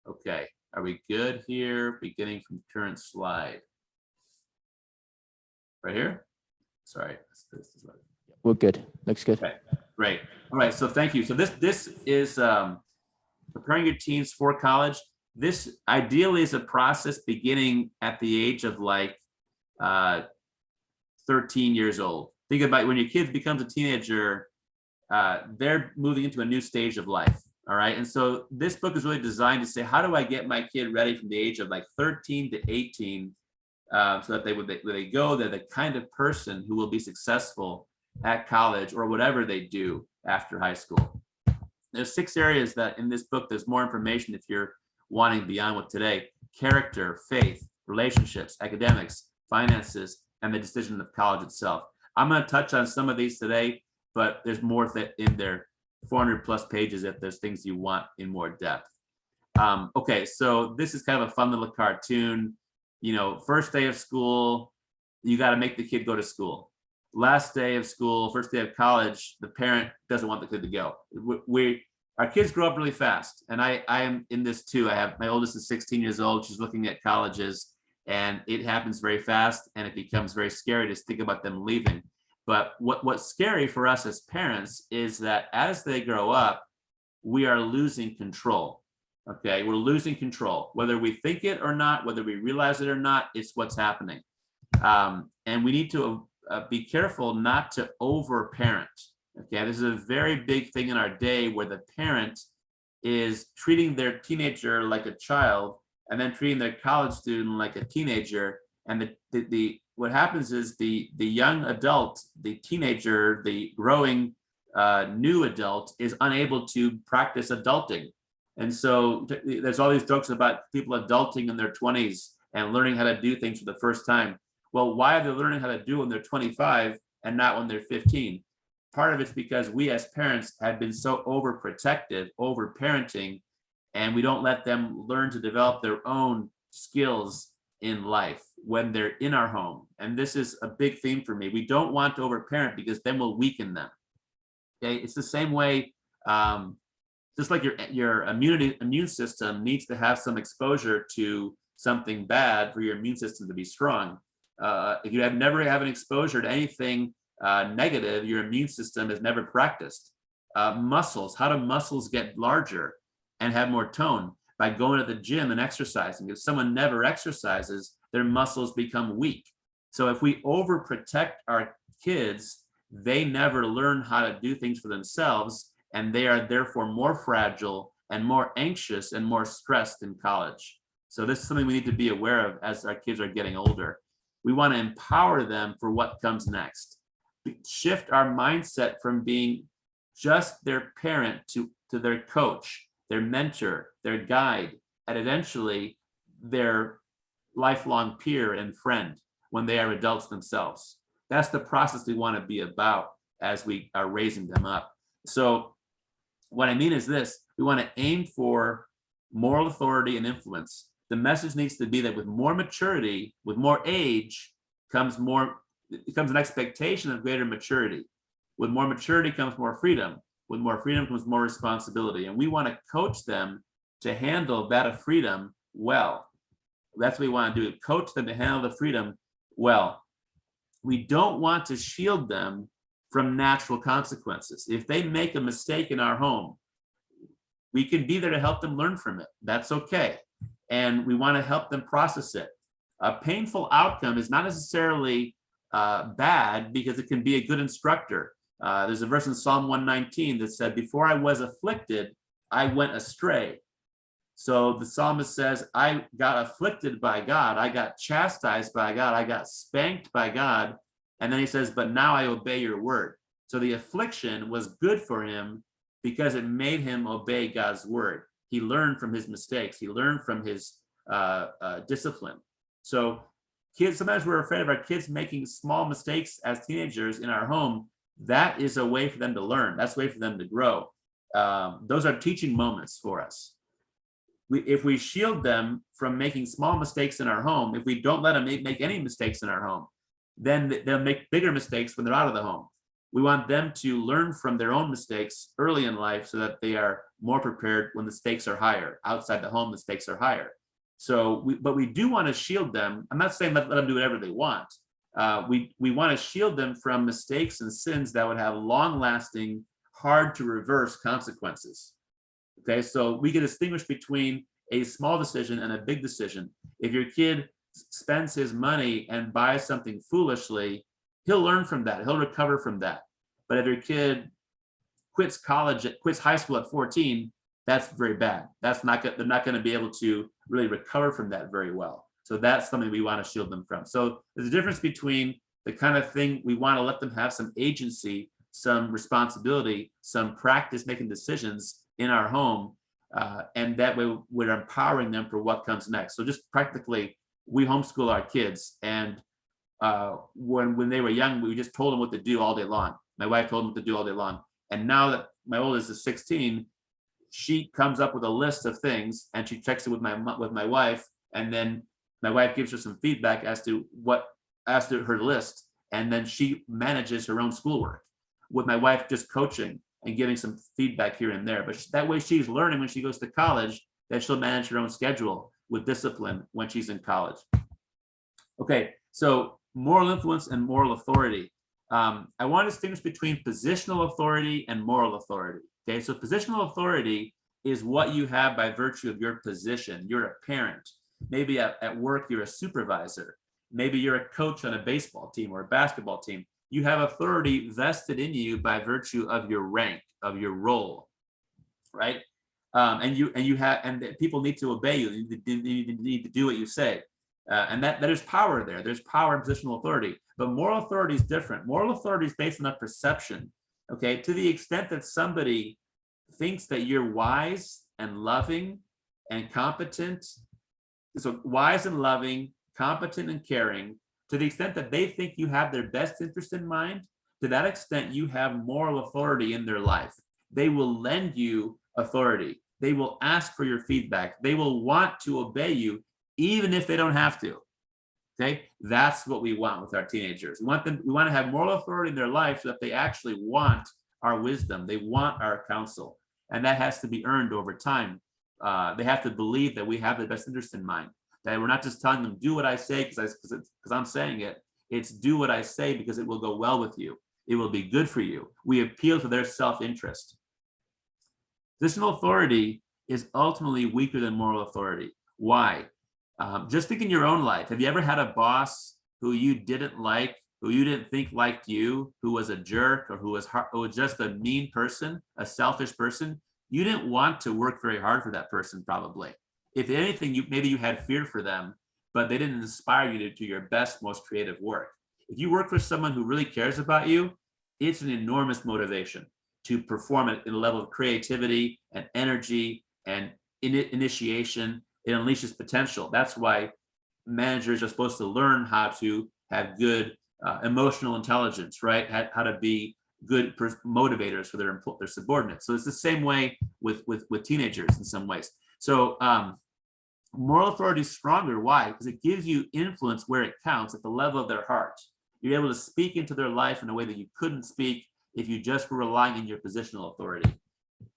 Okay, are we good here? Beginning from current slide. Right here? Sorry. We're good, looks good. Okay, great. All right, so thank you. So this is preparing your teens for college. This ideally is a process beginning at the age of like 13 years old. Think about when your kid becomes a teenager, they're moving into a new stage of life. All right. And so this book is really designed to say, how do I get my kid ready from the age of like 13 to 18 so that when they go, they're the kind of person who will be successful at college or whatever they do after high school. There's 6 areas that in this book, there's more information if you're wanting beyond what today: character, faith, relationships, academics, finances, and the decision of college itself. I'm going to touch on some of these today, but there's more in there, 400 plus pages if there's things you want in more depth. Okay, so this is kind of a fun little cartoon. You know, first day of school, you got to make the kid go to school. Last day of school, first day of college, the parent doesn't want the kid to go. Our kids grow up really fast, and I am in this too. I have my oldest is 16 years old. She's looking at colleges, and it happens very fast, and it becomes very scary to think about them leaving. But what's scary for us as parents is that as they grow up, we are losing control. Okay, we're losing control, whether we think it or not, whether we realize it or not. It's what's happening, and we need to be careful not to over-parent. Okay, this is a very big thing in our day where the parent is treating their teenager like a child and then treating their college student like a teenager. And what happens is the young adult, the teenager, the growing new adult is unable to practice adulting. And so there's all these jokes about people adulting in their 20s and learning how to do things for the first time. Well, why are they learning how to do when they're 25 and not when they're 15? Part of it's because we as parents have been so overprotective, over-parenting, and we don't let them learn to develop their own skills in life when they're in our home. And this is a big theme for me. We don't want to over-parent because then we'll weaken them. Okay, it's the same way, just like your immune system needs to have some exposure to something bad for your immune system to be strong. If you never have an exposure to anything negative, your immune system has never practiced. Muscles, how do muscles get larger and have more tone? By going to the gym and exercising. If someone never exercises, their muscles become weak. So if we overprotect our kids, they never learn how to do things for themselves, and they are therefore more fragile and more anxious and more stressed in college. So this is something we need to be aware of as our kids are getting older. We want to empower them for what comes next. Shift our mindset from being just their parent to their coach, their mentor, their guide, and eventually their lifelong peer and friend when they are adults themselves. That's the process we want to be about as we are raising them up. So what I mean is this: we want to aim for moral authority and influence. The message needs to be that with more maturity, with more age, comes an expectation of greater maturity. With more maturity comes more freedom. With more freedom comes more responsibility. And we want to coach them to handle that freedom well. That's what we want to do, coach them to handle the freedom well. We don't want to shield them from natural consequences. If they make a mistake in our home, we can be there to help them learn from it. That's okay. And we want to help them process it. A painful outcome is not necessarily bad, because it can be a good instructor. There's a verse in Psalm 119 that said, "Before I was afflicted, I went astray." So the psalmist says, I got afflicted by God, I got chastised by God, I got spanked by God. And then he says, but now I obey your word. So the affliction was good for him because it made him obey God's word. He learned from his mistakes. He learned from his discipline. So kids, sometimes we're afraid of our kids making small mistakes as teenagers in our home. That is a way for them to learn. That's a way for them to grow. Those are teaching moments for us. If we shield them from making small mistakes in our home, if we don't let them make any mistakes in our home, then they'll make bigger mistakes when they're out of the home. We want them to learn from their own mistakes early in life so that they are more prepared when the stakes are higher. Outside the home, the stakes are higher. So, but we do want to shield them. I'm not saying let them do whatever they want. We want to shield them from mistakes and sins that would have long-lasting, hard to reverse consequences. Okay, so we can distinguish between a small decision and a big decision. If your kid spends his money and buys something foolishly, he'll learn from that. He'll recover from that. But if your kid quits high school at 14, that's very bad. They're not going to be able to really recover from that very well. So that's something we want to shield them from. So there's a difference between the kind of thing we want to let them have some agency, some responsibility, some practice making decisions in our home, and that way we're empowering them for what comes next. So just practically, we homeschool our kids, and when they were young, we just told them what to do all day long. My wife told them what to do all day long. And now that my oldest is 16, she comes up with a list of things and she checks it with my wife, and then my wife gives her some feedback as to her list, and then she manages her own schoolwork with my wife just coaching and giving some feedback here and there. But that way she's learning when she goes to college that she'll manage her own schedule with discipline when she's in college. Okay, so moral influence and moral authority. I want to distinguish between positional authority and moral authority. Okay, so positional authority is what you have by virtue of your position. You're a parent. Maybe at work, you're a supervisor. Maybe you're a coach on a baseball team or a basketball team. You have authority vested in you by virtue of your rank, of your role, right? And people need to obey you. You need to do what you say. And that there's power there. There's power in positional authority. But moral authority is different. Moral authority is based on a perception. Okay, to the extent that somebody thinks that you're wise and loving and competent, so wise and loving, competent and caring, to the extent that they think you have their best interest in mind, to that extent you have moral authority in their life. They will lend you authority. They will ask for your feedback. They will want to obey you, even if they don't have to. Okay, that's what we want with our teenagers. We want to have moral authority in their life so that they actually want our wisdom. They want our counsel, and that has to be earned over time. They have to believe that we have the best interest in mind. That we're not just telling them do what I say because I'm saying it. It's do what I say because it will go well with you. It will be good for you. We appeal to their self-interest. Positional authority is ultimately weaker than moral authority. Why? Just think in your own life. Have you ever had a boss who you didn't like, who you didn't think liked you, who was a jerk, or who was just a mean person, a selfish person? You didn't want to work very hard for that person, probably. If anything, maybe you had fear for them, but they didn't inspire you to do your best, most creative work. If you work for someone who really cares about you, it's an enormous motivation to perform at a level of creativity and energy and initiation. It unleashes potential. That's why managers are supposed to learn how to have good emotional intelligence, right? How to be good motivators for their subordinates. So it's the same way with teenagers in some ways. So moral authority is stronger. Why? Because it gives you influence where it counts at the level of their heart. You're able to speak into their life in a way that you couldn't speak if you just were relying on your positional authority.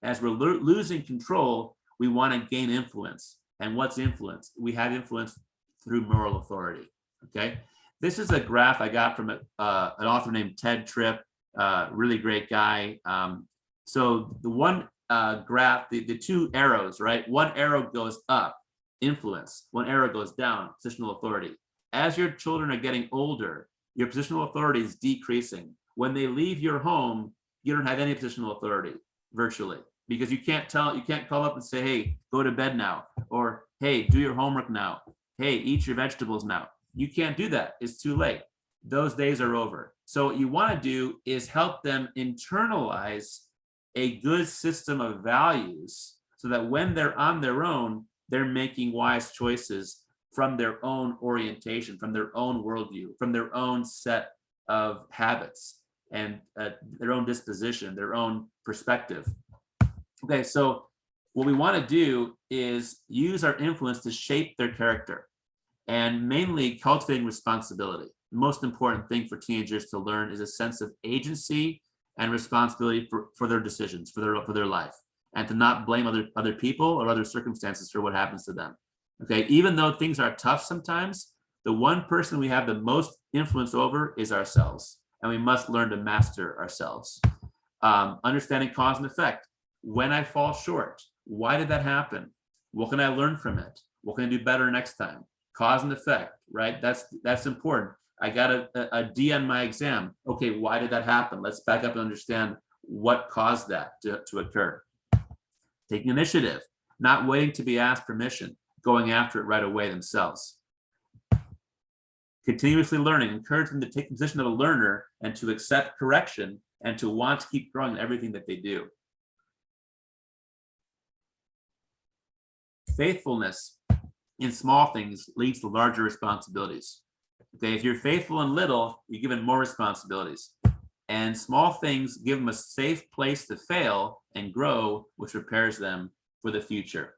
As we're losing control, we want to gain influence. And what's influence? We have influence through moral authority. Okay. This is a graph I got from an author named Tripp, really great guy. So the one graph, the two arrows, right? One arrow goes up, influence. One arrow goes down, positional authority. As your children are getting older, your positional authority is decreasing. When they leave your home, you don't have any positional authority, virtually, because you can't call up and say, hey, go to bed now, or hey, do your homework now, hey, eat your vegetables now. You can't do that. It's too late. Those days are over. So what you want to do is help them internalize a good system of values so that when they're on their own, they're making wise choices from their own orientation, from their own worldview, from their own set of habits and their own disposition, their own perspective. Okay, so what we want to do is use our influence to shape their character, and mainly cultivating responsibility. The most important thing for teenagers to learn is a sense of agency and responsibility for their decisions, for their life, and to not blame other people or other circumstances for what happens to them. Okay, even though things are tough sometimes, the one person we have the most influence over is ourselves, and we must learn to master ourselves. Understanding cause and effect. When I fall short, why did that happen? What can I learn from it? What can I do better next time? Cause and effect, right? That's important. I got a D on my exam. Okay, why did that happen? Let's back up and understand what caused that to occur. Taking initiative, not waiting to be asked permission, going after it right away themselves. Continuously learning, encourage them to take the position of a learner and to accept correction and to want to keep growing in everything that they do. Faithfulness in small things leads to larger responsibilities. Okay, if you're faithful in little, you're given more responsibilities. And small things give them a safe place to fail and grow, which prepares them for the future.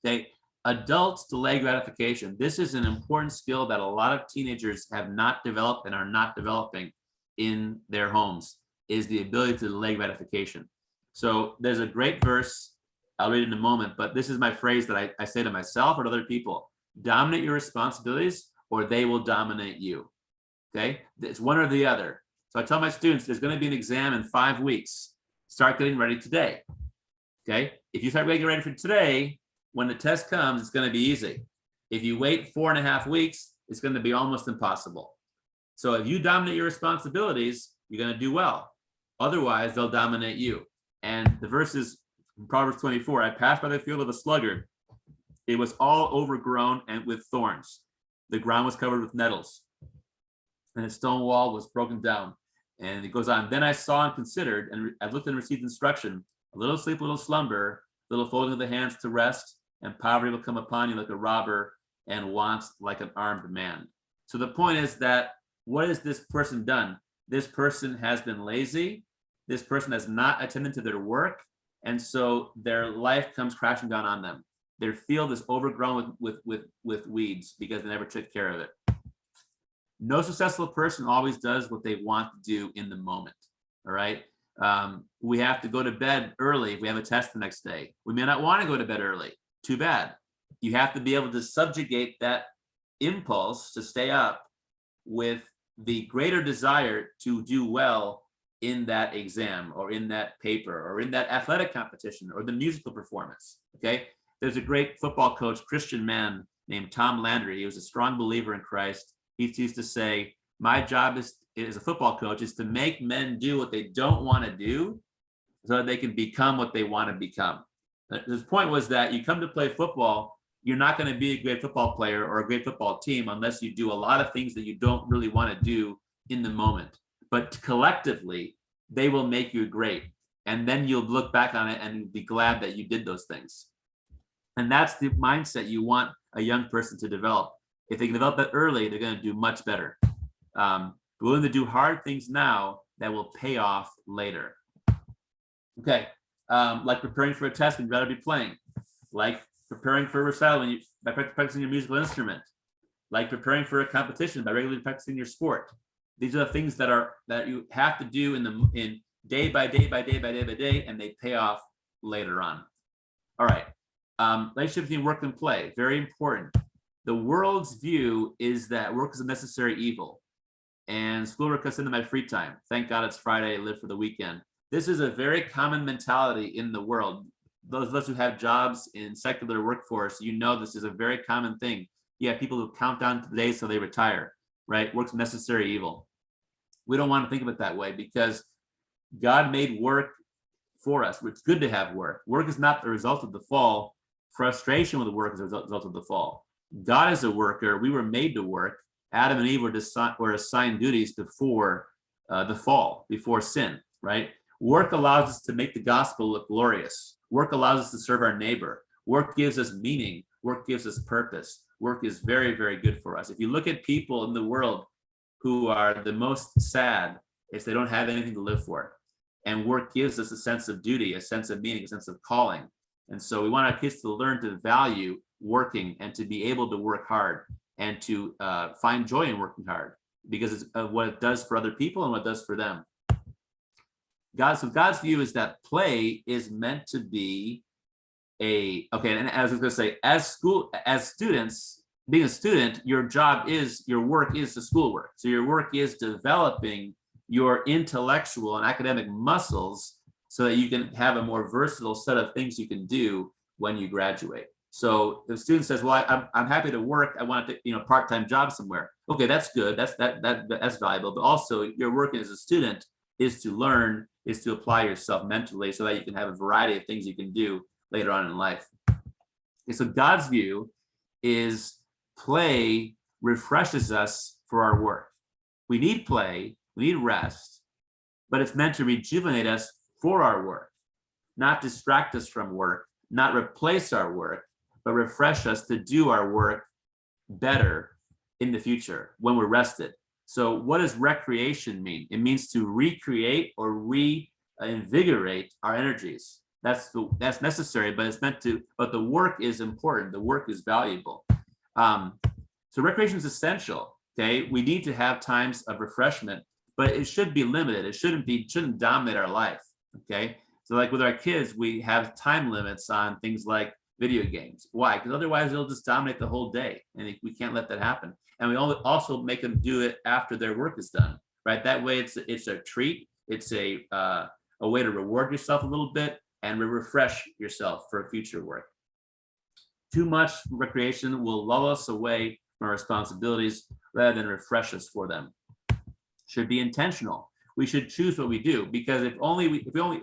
Okay, adults delay gratification. This is an important skill that a lot of teenagers have not developed and are not developing in their homes, is the ability to delay gratification. So there's a great verse, I'll read it in a moment, but this is my phrase that I say to myself or to other people: dominate your responsibilities or they will dominate you. Okay, it's one or the other. So I tell my students, there's going to be an exam in 5 weeks. Start getting ready today. Okay, if you start getting ready for today, when the test comes, it's going to be easy. If you wait 4.5 weeks, it's going to be almost impossible. So if you dominate your responsibilities, you're going to do well. Otherwise, they'll dominate you. And the verse is in Proverbs 24, I passed by the field of a sluggard. It was all overgrown and with thorns. The ground was covered with nettles, and the stone wall was broken down. And it goes on. Then I saw and considered, and I looked and received instruction. A little sleep, a little slumber, a little folding of the hands to rest, and poverty will come upon you like a robber, and wants like an armed man. So the point is that, what has this person done? This person has been lazy. This person has not attended to their work. And so their life comes crashing down on them. Their field is overgrown with weeds because they never took care of it. No successful person always does what they want to do in the moment. All right. We have to go to bed early if we have a test the next day. We may not want to go to bed early. Too bad. You have to be able to subjugate that impulse to stay up with the greater desire to do well in that exam or in that paper or in that athletic competition or the musical performance. Okay. There's a great football coach, Christian man named Tom Landry. He was a strong believer in Christ. He used to say, my job as a football coach is to make men do what they don't want to do so that they can become what they want to become. His point was that you come to play football, you're not going to be a great football player or a great football team unless you do a lot of things that you don't really want to do in the moment. But collectively, they will make you great. And then you'll look back on it and you'll be glad that you did those things. And that's the mindset you want a young person to develop. If they can develop that early, they're going to do much better. We're willing to do hard things now that will pay off later. Okay, like preparing for a test, you'd rather be playing. Like preparing for a recital by practicing your musical instrument. Like preparing for a competition by regularly practicing your sport. These are the things that you have to do in day by day by day by day by day, and they pay off later on. All right. Relationship between work and play, very important. The world's view is that work is a necessary evil, and schoolwork cuts into my free time. Thank God it's Friday, I live for the weekend. This is a very common mentality in the world. Those of us who have jobs in secular workforce, you know this is a very common thing. You have people who count down to the day so they retire, right? Work's a necessary evil. We don't want to think of it that way because God made work for us. It's good to have work. Work is not the result of the fall. Frustration with the work is a result of the fall. God is a worker. We were made to work. Adam and Eve were assigned duties before the fall, before sin, right? Work allows us to make the gospel look glorious. Work allows us to serve our neighbor. Work gives us meaning. Work gives us purpose. Work is very, very good for us. If you look at people in the world who are the most sad, it's they don't have anything to live for. And work gives us a sense of duty, a sense of meaning, a sense of calling. And so we want our kids to learn to value working and to be able to work hard and to find joy in working hard because of what it does for other people and what it does for them. God's view is that play is meant to be and as I was going to say, as students, being a student, your work is the schoolwork. So your work is developing your intellectual and academic muscles so that you can have a more versatile set of things you can do when you graduate. So the student says, well, I'm happy to work. I want to, part-time job somewhere. Okay, that's good. That's valuable. But also your work as a student is to learn, is to apply yourself mentally so that you can have a variety of things you can do later on in life. Okay, so God's view is play refreshes us for our work. We need play, we need rest, but it's meant to rejuvenate us for our work, not distract us from work, not replace our work, but refresh us to do our work better in the future when we're rested. So what does recreation mean? It means to recreate or reinvigorate our energies. That's necessary, but it's meant to, but the work is important. The work is valuable. So recreation is essential. Okay. We need to have times of refreshment, but it should be limited. It shouldn't dominate our life. Okay. So like with our kids, we have time limits on things like video games. Why? Because otherwise they'll just dominate the whole day, and we can't let that happen. And we also make them do it after their work is done, right? That way it's a treat. It's a way to reward yourself a little bit and refresh yourself for future work. Too much recreation will lull us away from our responsibilities rather than refresh us for them. Should be intentional. We should choose what we do, because if we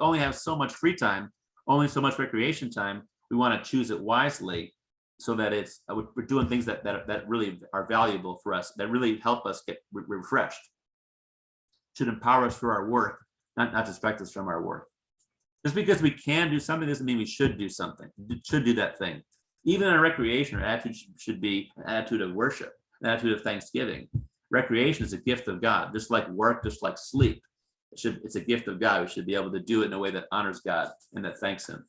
only have so much free time, only so much recreation time, we want to choose it wisely so that we're doing things that really are valuable for us, that really help us get refreshed. Should empower us for our work, not distract us from our work. Just because we can do something doesn't mean we should do something. Should do that thing. Even in our recreation, our attitude should be an attitude of worship, an attitude of thanksgiving. Recreation is a gift of God, just like work, just like sleep. It's a gift of God. We should be able to do it in a way that honors God and that thanks Him.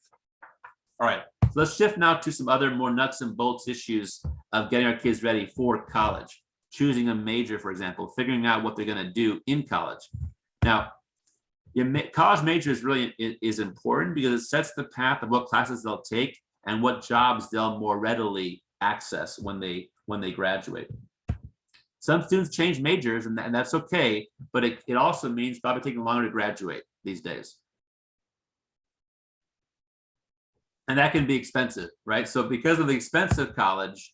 All right, so let's shift now to some other more nuts and bolts issues of getting our kids ready for college. Choosing a major, for example, figuring out what they're going to do in college. Now, your college major is important because it sets the path of what classes they'll take and what jobs they'll more readily access when they graduate. Some students change majors, and that's okay, but it also means probably taking longer to graduate these days. And that can be expensive, right? So because of the expense of college,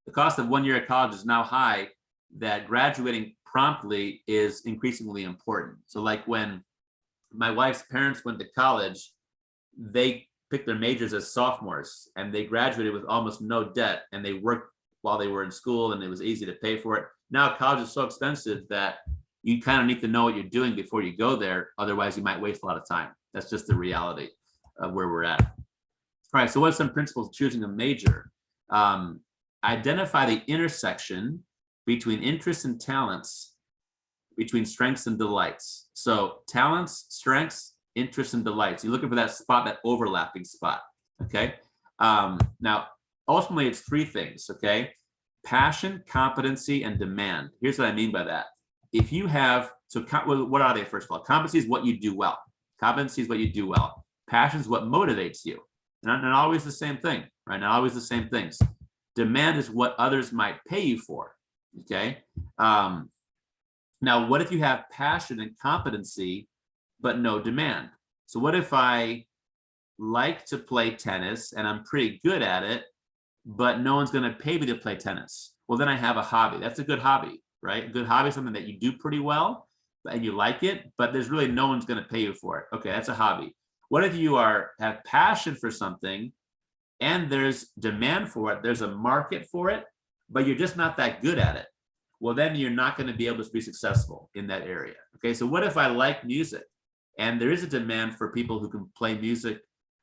the cost of 1 year at college is now high, that graduating promptly is increasingly important. So like when my wife's parents went to college, they picked their majors as sophomores, and they graduated with almost no debt, and they worked while they were in school, and it was easy to pay for it. Now college is so expensive that you kind of need to know what you're doing before you go there. Otherwise, you might waste a lot of time. That's just the reality of where we're at. All right, so what are some principles of choosing a major? Identify the intersection between interests and talents, between strengths and delights. So talents, strengths, interests, and delights. You're looking for that spot, that overlapping spot, okay? Now, ultimately, it's three things, okay? Passion, competency, and demand. Here's what I mean by that. If you have, what are they, first of all? Competency is what you do well. Competency is what you do well. Passion is what motivates you. Not always the same thing, right? Not always the same things. Demand is what others might pay you for, okay? Now, what if you have passion and competency, but no demand? So what if I like to play tennis and I'm pretty good at it, but no one's going to pay me to play tennis? Well, then I have a hobby. That's a good hobby, right? A good hobby is something that you do pretty well and you like it, but there's really no one's going to pay you for it. Okay, that's a hobby. What if you have passion for something and there's demand for it, there's a market for it, but you're just not that good at it? Well, then you're not going to be able to be successful in that area. Okay, so what if I like music and there is a demand for people who can play music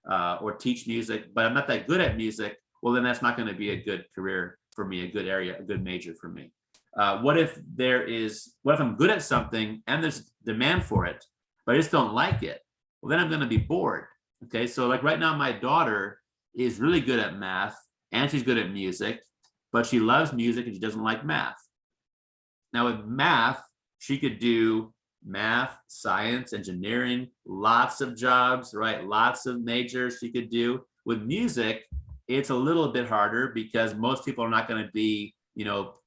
or teach music, but I'm not that good at music? Well, then that's not going to be a good career for me, a good area, a good major for me. What if I'm good at something and there's demand for it, but I just don't like it? Well, then I'm going to be bored. Okay, so like right now, my daughter is really good at math and she's good at music, but she loves music and she doesn't like math. Now with math, she could do math, science, engineering, lots of jobs, right? Lots of majors she could do. With music, it's a little bit harder because most people are not going to be,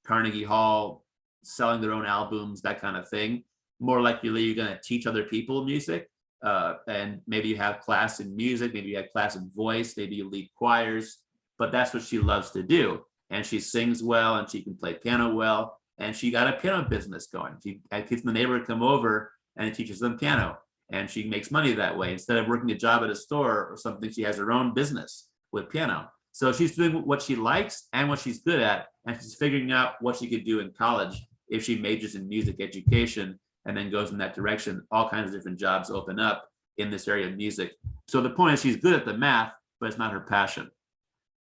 Carnegie Hall selling their own albums, that kind of thing. More likely, you're going to teach other people music. And maybe you have class in music, maybe you have class in voice, maybe you lead choirs, but that's what she loves to do. And she sings well and she can play piano well. And she got a piano business going. She had kids in the neighborhood come over and teaches them piano. And she makes money that way. Instead of working a job at a store or something, she has her own business with piano. So she's doing what she likes and what she's good at. And she's figuring out what she could do in college if she majors in music education and then goes in that direction. All kinds of different jobs open up in this area of music. So the point is she's good at the math, but it's not her passion.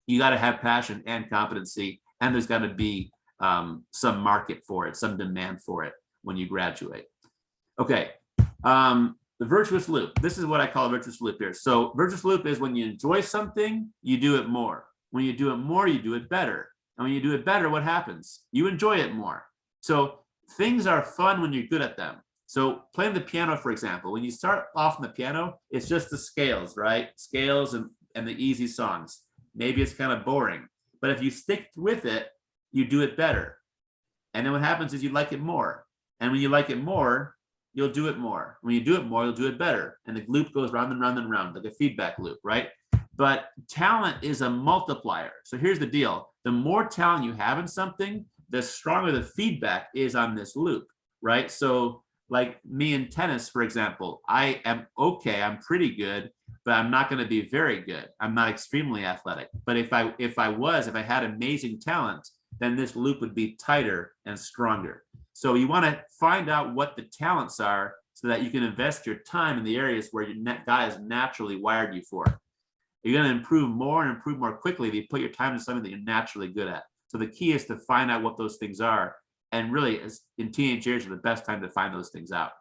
You got to have passion and competency, and there's got to be some market for it, some demand for it when you graduate. Okay, the virtuous loop. This is what I call a virtuous loop here. So virtuous loop is when you enjoy something, you do it more. When you do it more, you do it better. And when you do it better, what happens? You enjoy it more. So things are fun when you're good at them. So playing the piano, for example, when you start off on the piano, it's just the scales, right? Scales and the easy songs. Maybe it's kind of boring, but if you stick with it, you do it better. And then what happens is you like it more. And when you like it more, you'll do it more. When you do it more, you'll do it better. And the loop goes round and round and round, like a feedback loop, right? But talent is a multiplier. So here's the deal. The more talent you have in something, the stronger the feedback is on this loop, right? So like me in tennis, for example, I am okay, I'm pretty good, but I'm not going to be very good. I'm not extremely athletic. But if I had amazing talent, then this loop would be tighter and stronger. So you want to find out what the talents are so that you can invest your time in the areas where your guy is naturally wired you for. You're going to improve more and improve more quickly if you put your time into something that you're naturally good at. So the key is to find out what those things are. And really, as in teenage years, are the best time to find those things out.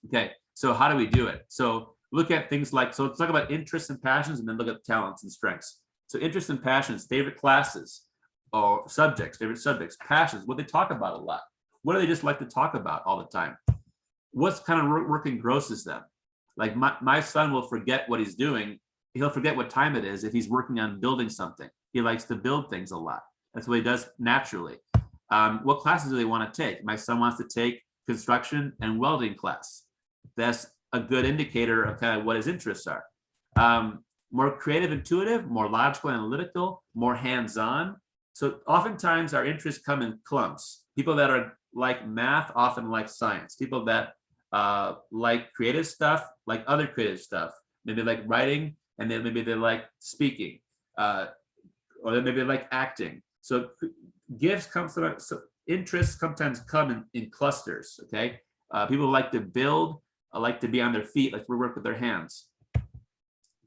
Okay, so how do we do it? So look at things like, so let's talk about interests and passions, and then look at talents and strengths. So interests and passions, favorite classes or subjects, favorite subjects, passions, what they talk about a lot. What do they just like to talk about all the time? What's kind of work engrosses them? Like my son will forget what he's doing. He'll forget what time it is if he's working on building something. He likes to build things a lot. That's what he does naturally. What classes do they want to take? My son wants to take construction and welding class. That's a good indicator of kind of what his interests are. More creative, intuitive, more logical, analytical, more hands-on. So oftentimes our interests come in clumps. People that are like math often like science. People that like creative stuff, like other creative stuff. Maybe like writing, and then maybe they like speaking, or then maybe they like acting. So gifts come from, so interests sometimes come in clusters, okay? People like to build, like to be on their feet, like to work with their hands.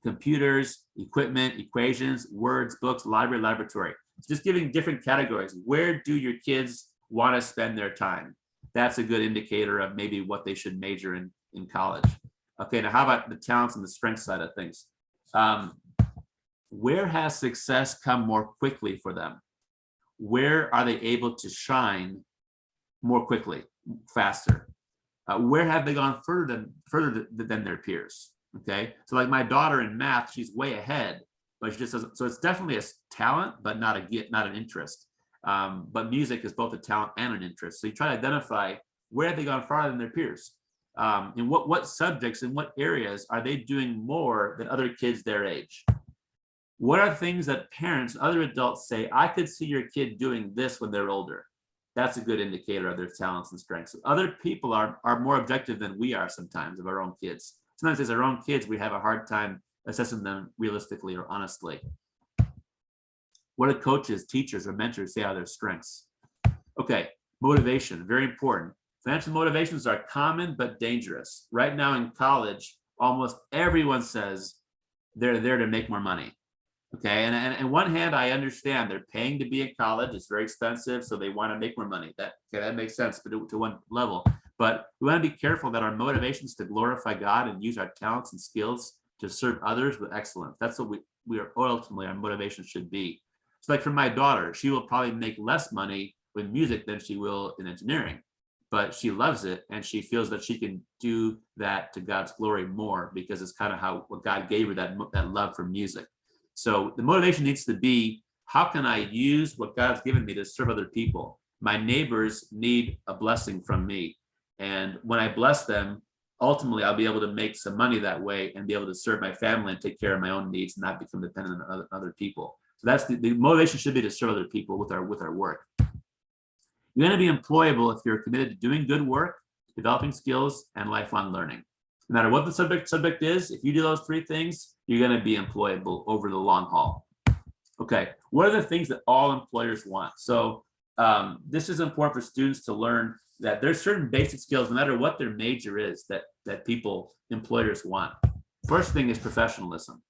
Computers, equipment, equations, words, books, library, laboratory. Just giving different categories. Where do your kids want to spend their time? That's a good indicator of maybe what they should major in college. Okay, now how about the talents and the strength side of things? Where has success come more quickly for them? Where are they able to shine more quickly, faster? Where have they gone further than their peers? Okay, so like my daughter in math, she's way ahead, but she just doesn't. So it's definitely a talent, but not an interest. But music is both a talent and an interest. So you try to identify where have they gone farther than their peers, and what subjects and what areas are they doing more than other kids their age? What are things that parents, other adults say, I could see your kid doing this when they're older? That's a good indicator of their talents and strengths. Other people are more objective than we are sometimes of our own kids. Sometimes as our own kids, we have a hard time assessing them realistically or honestly. What do coaches, teachers, or mentors say are their strengths? Okay, motivation, very important. Financial motivations are common but dangerous. Right now in college, almost everyone says they're there to make more money. Okay, and on one hand, I understand they're paying to be in college. It's very expensive, so they want to make more money. That makes sense, but to one level. But we want to be careful that our motivations to glorify God and use our talents and skills to serve others with excellence. That's what we are ultimately, our motivation should be. So like for my daughter, she will probably make less money with music than she will in engineering, but she loves it and she feels that she can do that to God's glory more because it's kind of what God gave her, that love for music. So the motivation needs to be, how can I use what God's given me to serve other people? My neighbors need a blessing from me. And when I bless them, ultimately I'll be able to make some money that way and be able to serve my family and take care of my own needs and not become dependent on other people. So that's the motivation should be to serve other people with our work. You're going to be employable if you're committed to doing good work, developing skills, and lifelong learning. No matter what the subject is, if you do those three things, you're going to be employable over the long haul. Okay, what are the things that all employers want? So this is important for students to learn that there's certain basic skills, no matter what their major is, that employers want. First thing is professionalism.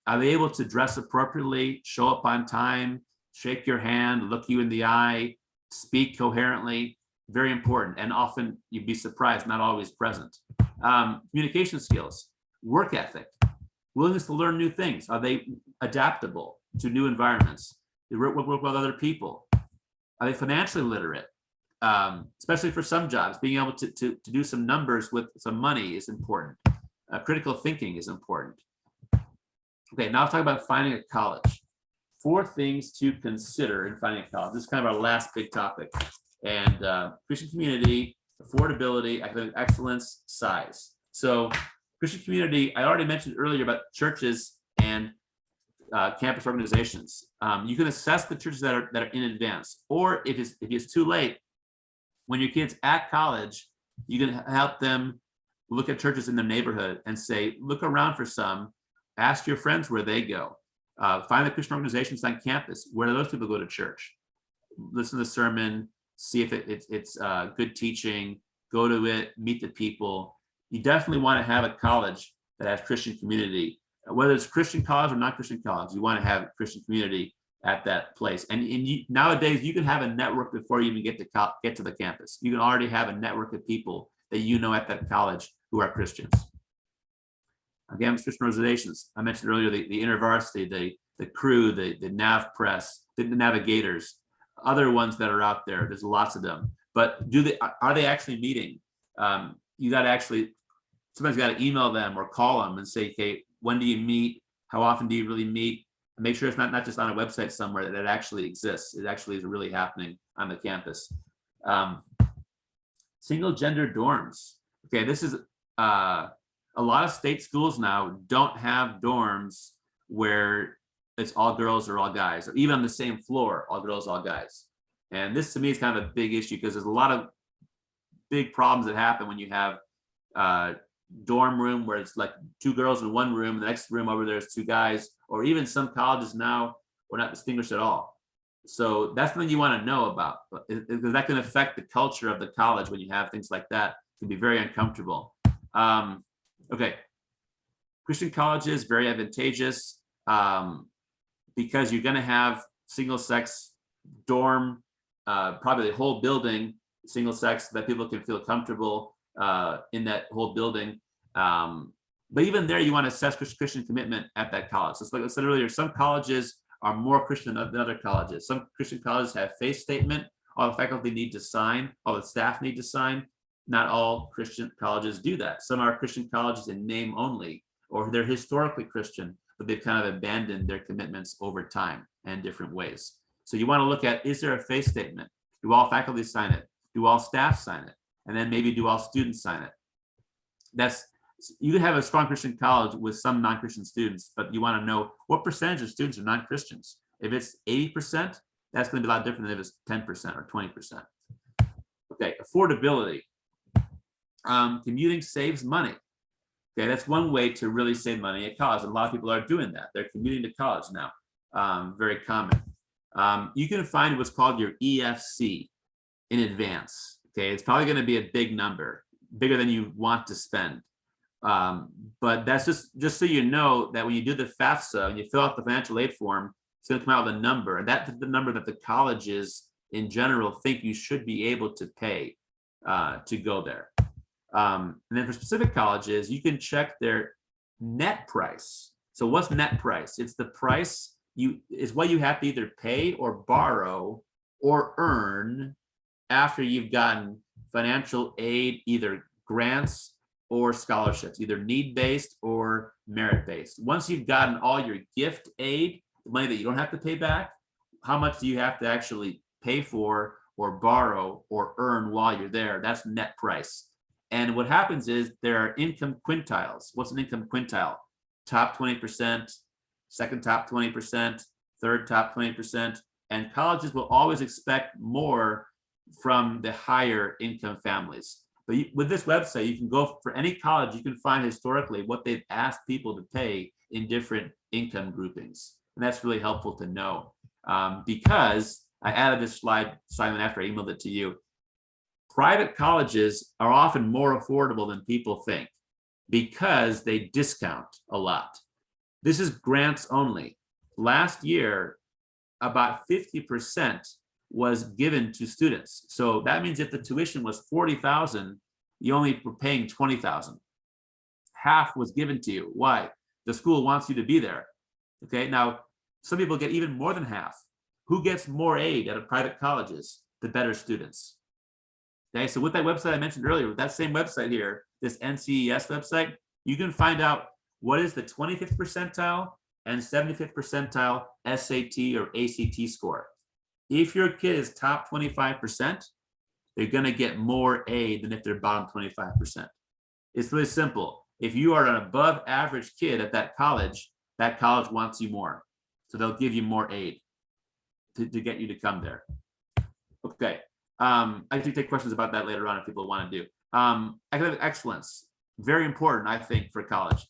Are they able to dress appropriately, show up on time, shake your hand, look you in the eye, speak coherently, very important. And often you'd be surprised, not always present. Communication skills, work ethic, willingness to learn new things. Are they adaptable to new environments? They work with other people. Are they financially literate? Especially for some jobs, being able to do some numbers with some money is important. Critical thinking is important. Okay, now let's talk about finding a college. 4 things to consider in finding a college. This is kind of our last big topic. And Christian community, affordability, academic excellence, size. So Christian community, I already mentioned earlier about churches and campus organizations. You can assess the churches that are in advance, or if it's too late, when your kid's at college, you can help them look at churches in their neighborhood and say, look around for some, ask your friends where they go, find the Christian organizations on campus. Where do those people go to church? Listen to the sermon, see if it's good teaching, go to it, meet the people. You definitely want to have a college that has Christian community, whether it's Christian college or not Christian college. You want to have Christian community at that place. And nowadays, you can have a network before you even get to the campus. You can already have a network of people that you know at that college who are Christians. Again, Christian organizations. I mentioned earlier the InterVarsity, the crew, the Nav Press, the Navigators, other ones that are out there. There's lots of them. But are they actually meeting? You got to actually, sometimes you got to email them or call them and say, okay, when do you meet? How often do you really meet? And make sure it's not just on a website somewhere, that it actually exists. It actually is really happening on the campus. Single gender dorms. Okay, this is a lot of state schools now don't have dorms where it's all girls or all guys, or even on the same floor, all girls, all guys. And this to me is kind of a big issue, because there's a lot of big problems that happen when you have dorm room where it's like 2 girls in one room, the next room over there is 2 guys, or even some colleges now are not distinguished at all. So that's something you want to know about, because that can affect the culture of the college. When you have things like that, it can be very uncomfortable. Okay, Christian colleges, very advantageous, because you're going to have single sex dorm, probably the whole building single sex, that people can feel comfortable in that whole building. But even there, you want to assess Christian commitment at that college. So like I said earlier, some colleges are more Christian than other colleges. Some Christian colleges have faith statement. All the faculty need to sign, all the staff need to sign. Not all Christian colleges do that. Some are Christian colleges in name only, or they're historically Christian, but they've kind of abandoned their commitments over time and different ways. So you want to look at, is there a faith statement? Do all faculty sign it? Do all staff sign it? And then maybe do all students sign it? You can have a strong Christian college with some non-Christian students, but you want to know what percentage of students are non-Christians. If it's 80%, that's going to be a lot different than if it's 10% or 20%. Okay, affordability. Commuting saves money. Okay, that's one way to really save money at college. And a lot of people are doing that. They're commuting to college now. Very common. You can find what's called your EFC in advance. Okay, it's probably going to be a big number, bigger than you want to spend. But that's just so you know that when you do the FAFSA and you fill out the financial aid form, it's going to come out with a number, and that's the number that the colleges in general think you should be able to pay to go there. And then for specific colleges, you can check their net price. So what's net price? It's the price is what you have to either pay or borrow or earn after you've gotten financial aid, either grants or scholarships, either need-based or merit-based. Once you've gotten all your gift aid, the money that you don't have to pay back, how much do you have to actually pay for or borrow or earn while you're there? That's net price. And what happens is there are income quintiles. What's an income quintile? Top 20%, second top 20%, third top 20%. And colleges will always expect more from the higher income families. But with this website, you can go for any college, you can find historically what they've asked people to pay in different income groupings. And that's really helpful to know, because I added this slide, Simon, after I emailed it to you. Private colleges are often more affordable than people think because they discount a lot. This is grants only. Last year, about 50% was given to students. So that means if the tuition was 40,000, you only were paying 20,000. Half was given to you. Why? The school wants you to be there. Okay, now some people get even more than half. Who gets more aid out of private colleges? The better students. Okay, so with that website I mentioned earlier, with that same website here, this NCES website, you can find out what is the 25th percentile and 75th percentile SAT or ACT score. If your kid is top 25%, they're going to get more aid than if they're bottom 25%. It's really simple. If you are an above average kid at that college wants you more. So they'll give you more aid to get you to come there. Okay. I can take questions about that later on if people want to do. Academic excellence, very important, I think, for college.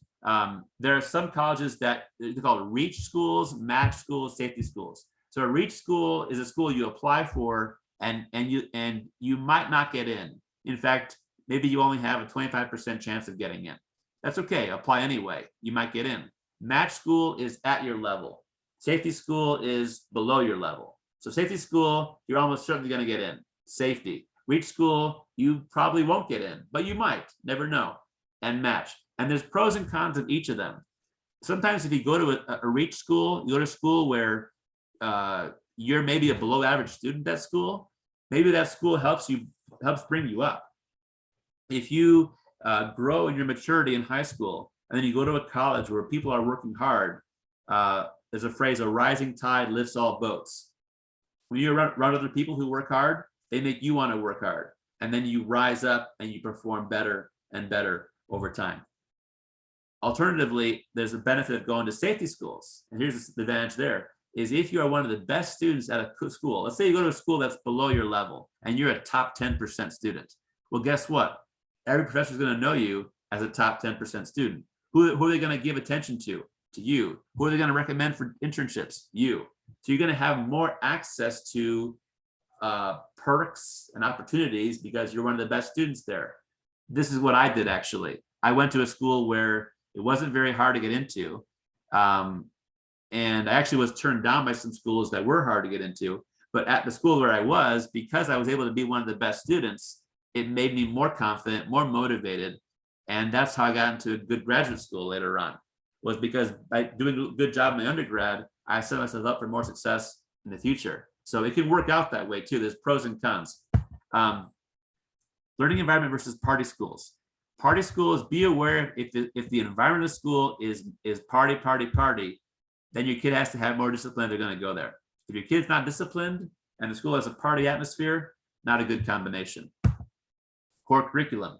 There are some colleges that they're called reach schools, match schools, safety schools. So a reach school is a school you apply for and you might not get in. In fact, maybe you only have a 25% chance of getting in. That's okay, apply anyway, you might get in. Match school is at your level. Safety school is below your level. So safety school, you're almost certainly gonna get in. Safety. Reach school, you probably won't get in, but you might, never know. And match. And there's pros and cons of each of them. Sometimes if you go to a reach school, you go to school where you're maybe a below average student at school, maybe that school helps bring you up. If you grow in your maturity in high school, and then you go to a college where people are working hard, there's a phrase, a rising tide lifts all boats. When you're around other people who work hard, they make you want to work hard. And then you rise up and you perform better and better over time. Alternatively, there's a benefit of going to safety schools. And here's the advantage there, is if you are one of the best students at a school, let's say you go to a school that's below your level and you're a top 10% student. Well, guess what? Every professor is going to know you as a top 10% student. Who are they going to give attention to? To you. Who are they going to recommend for internships? You. So you're going to have more access to perks and opportunities because you're one of the best students there. This is what I did, actually. I went to a school where it wasn't very hard to get into. And I actually was turned down by some schools that were hard to get into. But at the school where I was, because I was able to be one of the best students, it made me more confident, more motivated. And that's how I got into a good graduate school later on, was because by doing a good job in my undergrad, I set myself up for more success in the future. So it can work out that way too. There's pros and cons. Learning environment versus party schools. Party schools, be aware if the environment of school is party, then your kid has to have more discipline. They're going to go there. If your kid's not disciplined and the school has a party atmosphere, not a good combination. Core curriculum.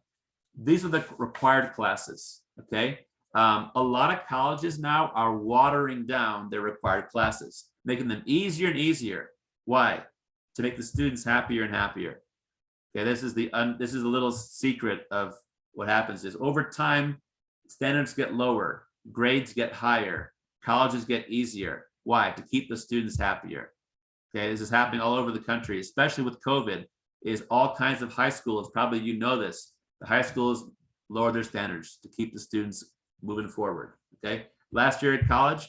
These are the required classes. Okay. A lot of colleges now are watering down their required classes, making them easier and easier. Why? To make the students happier and happier. Okay, this is a little secret of what happens is over time, standards get lower, grades get higher, colleges get easier. Why? To keep the students happier. Okay, this is happening all over the country, especially with COVID, is all kinds of high schools, probably you know this, the high schools lower their standards to keep the students moving forward, okay? Last year at college,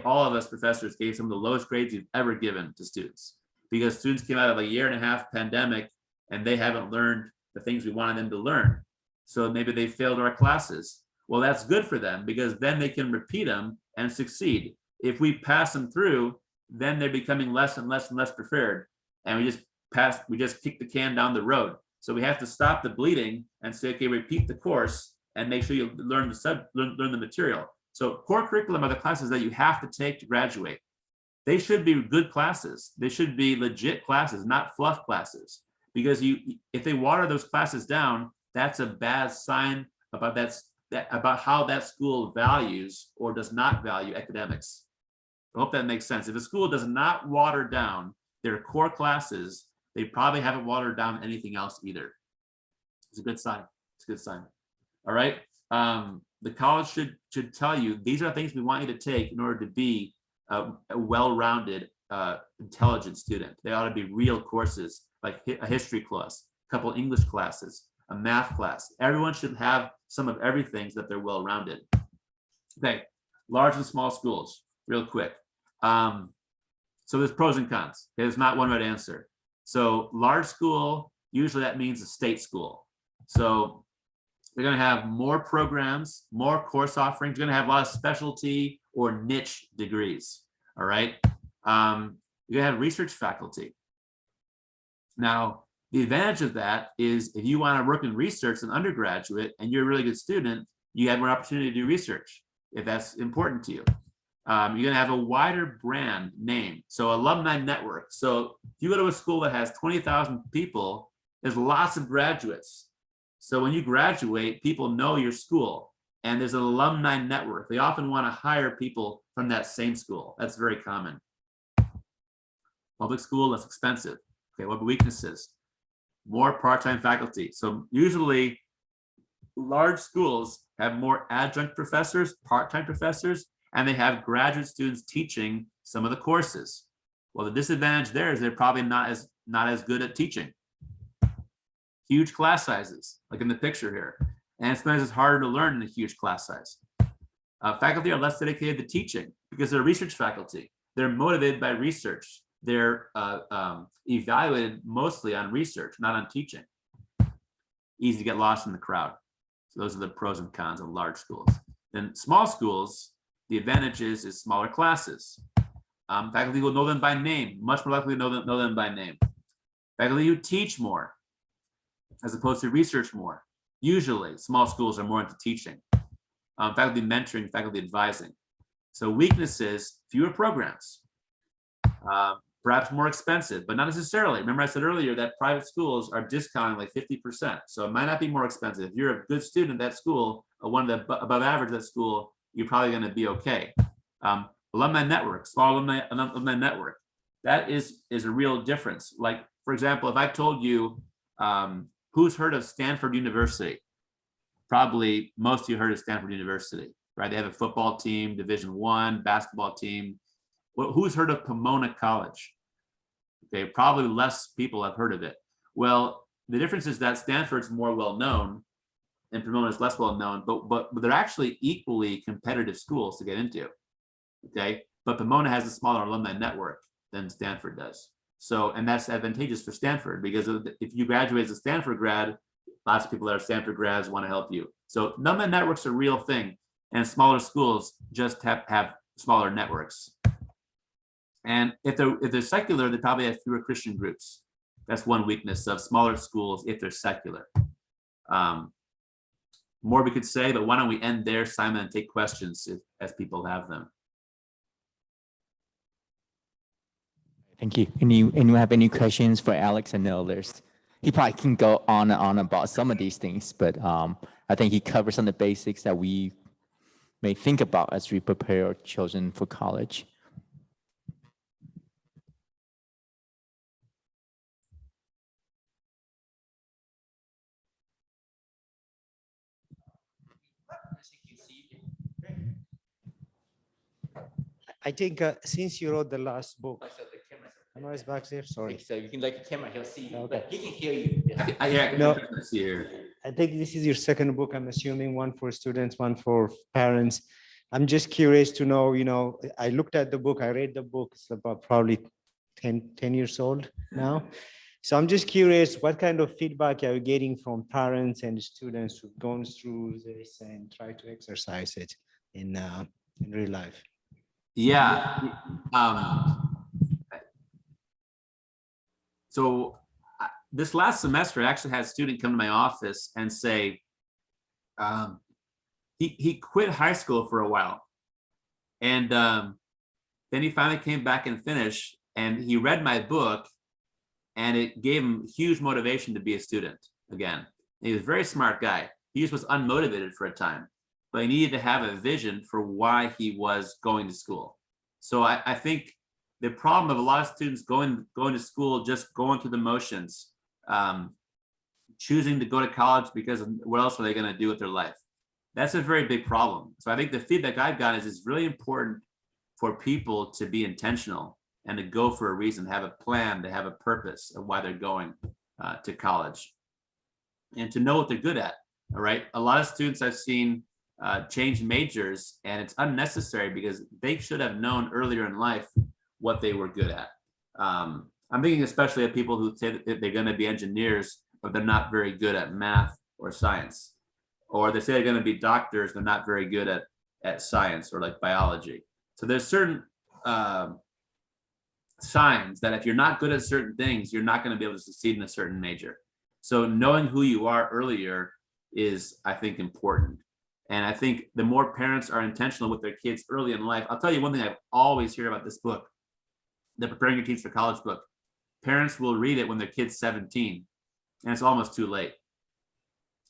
all of us professors gave some of the lowest grades we've ever given to students because students came out of a 1.5-year pandemic and they haven't learned the things we wanted them to learn. So maybe they failed our classes. Well, that's good for them because then they can repeat them and succeed. If we pass them through, then they're becoming less and less and less prepared. And we just kick the can down the road. So we have to stop the bleeding and say, okay, repeat the course and make sure you learn the material. So core curriculum are the classes that you have to take to graduate. They should be good classes. They should be legit classes, not fluff classes. Because if they water those classes down, that's a bad sign about how that school values or does not value academics. I hope that makes sense. If a school does not water down their core classes, they probably haven't watered down anything else either. It's a good sign. It's a good sign. All right. The college should tell you these are things we want you to take in order to be a well-rounded, intelligent student. They ought to be real courses like a history class, a couple English classes, a math class. Everyone should have some of everything so that they're well-rounded. Okay, large and small schools, real quick. So So there's pros and cons. There's not one right answer. So large school, usually that means a state school. So they're going to have more programs, more course offerings. You're going to have a lot of specialty or niche degrees. All right. You're going to have research faculty. Now, the advantage of that is if you want to work in research as an undergraduate and you're a really good student, you have more opportunity to do research if that's important to you. You're going to have a wider brand name. So alumni network. So if you go to a school that has 20,000 people, there's lots of graduates. So when you graduate, people know your school and there's an alumni network. They often want to hire people from that same school. That's very common. Public school, less expensive. Okay, what are weaknesses? More part-time faculty. So usually large schools have more adjunct professors, part-time professors, and they have graduate students teaching some of the courses. Well, the disadvantage there is they're probably not as good at teaching. Huge class sizes, like in the picture here. And sometimes it's harder to learn in a huge class size. Faculty are less dedicated to teaching because they're research faculty. They're motivated by research. They're evaluated mostly on research, not on teaching. Easy to get lost in the crowd. So those are the pros and cons of large schools. Then small schools, the advantage is smaller classes. Faculty will know them by name, much more likely to know them by name. Faculty who teach more, as opposed to research more. Usually, small schools are more into teaching. Faculty mentoring, faculty advising. So weaknesses, fewer programs. Perhaps more expensive, but not necessarily. Remember I said earlier that private schools are discounting like 50%. So it might not be more expensive. If you're a good student at that school, or one of the above average at that school, you're probably going to be okay. Alumni network, small alumni network. That is a real difference. Like, for example, if I told you, who's heard of Stanford University? Probably most of you heard of Stanford University, right? They have a football team, Division I, basketball team. Well, who's heard of Pomona College? Okay, probably less people have heard of it. Well, the difference is that Stanford's more well-known and Pomona is less well-known, but they're actually equally competitive schools to get into, okay? But Pomona has a smaller alumni network than Stanford does. So, and that's advantageous for Stanford because if you graduate as a Stanford grad, lots of people that are Stanford grads want to help you. So alumni networks are a real thing, and smaller schools just have smaller networks. And if they're secular, they probably have fewer Christian groups. That's one weakness of smaller schools if they're secular. More we could say, but why don't we end there, Simon, and take questions as people have them. Thank you. Anyone have any questions for Alex? I know he probably can go on and on about some of these things, but I think he covers some of the basics that we may think about as we prepare our children for college. I think since you wrote the last book, I know it's back there. Sorry. So you can like the camera, he'll see you, Okay. but he can hear you. No. Here. I think this is your second book. I'm assuming one for students, one for parents. I'm just curious to know, I looked at the book, I read the book. It's about probably 10 years old now. So I'm just curious, what kind of feedback are you getting from parents and students who've gone through this and try to exercise it in real life? Yeah. So this last semester, I actually had a student come to my office and say, he quit high school for a while. And then he finally came back and finished, and he read my book, and it gave him huge motivation to be a student again. And he was a very smart guy. He just was unmotivated for a time, but he needed to have a vision for why he was going to school. So I think the problem of a lot of students going to school, just going through the motions, choosing to go to college because what else are they going to do with their life? That's a very big problem. So I think the feedback I've got is it's really important for people to be intentional and to go for a reason, have a plan, to have a purpose of why they're going to college, and to know what they're good at. All right. A lot of students I've seen change majors, and it's unnecessary because they should have known earlier in life what they were good at. I'm thinking especially of people who say that they're going to be engineers, but they're not very good at math or science, or they say they're going to be doctors, they're not very good at science or like biology. So there's certain signs that if you're not good at certain things, you're not going to be able to succeed in a certain major. So knowing who you are earlier is, I think, important. And I think the more parents are intentional with their kids early in life, I'll tell you one thing I always hear about this book, the Preparing Your Teens for College book. Parents will read it when their kid's 17, and it's almost too late.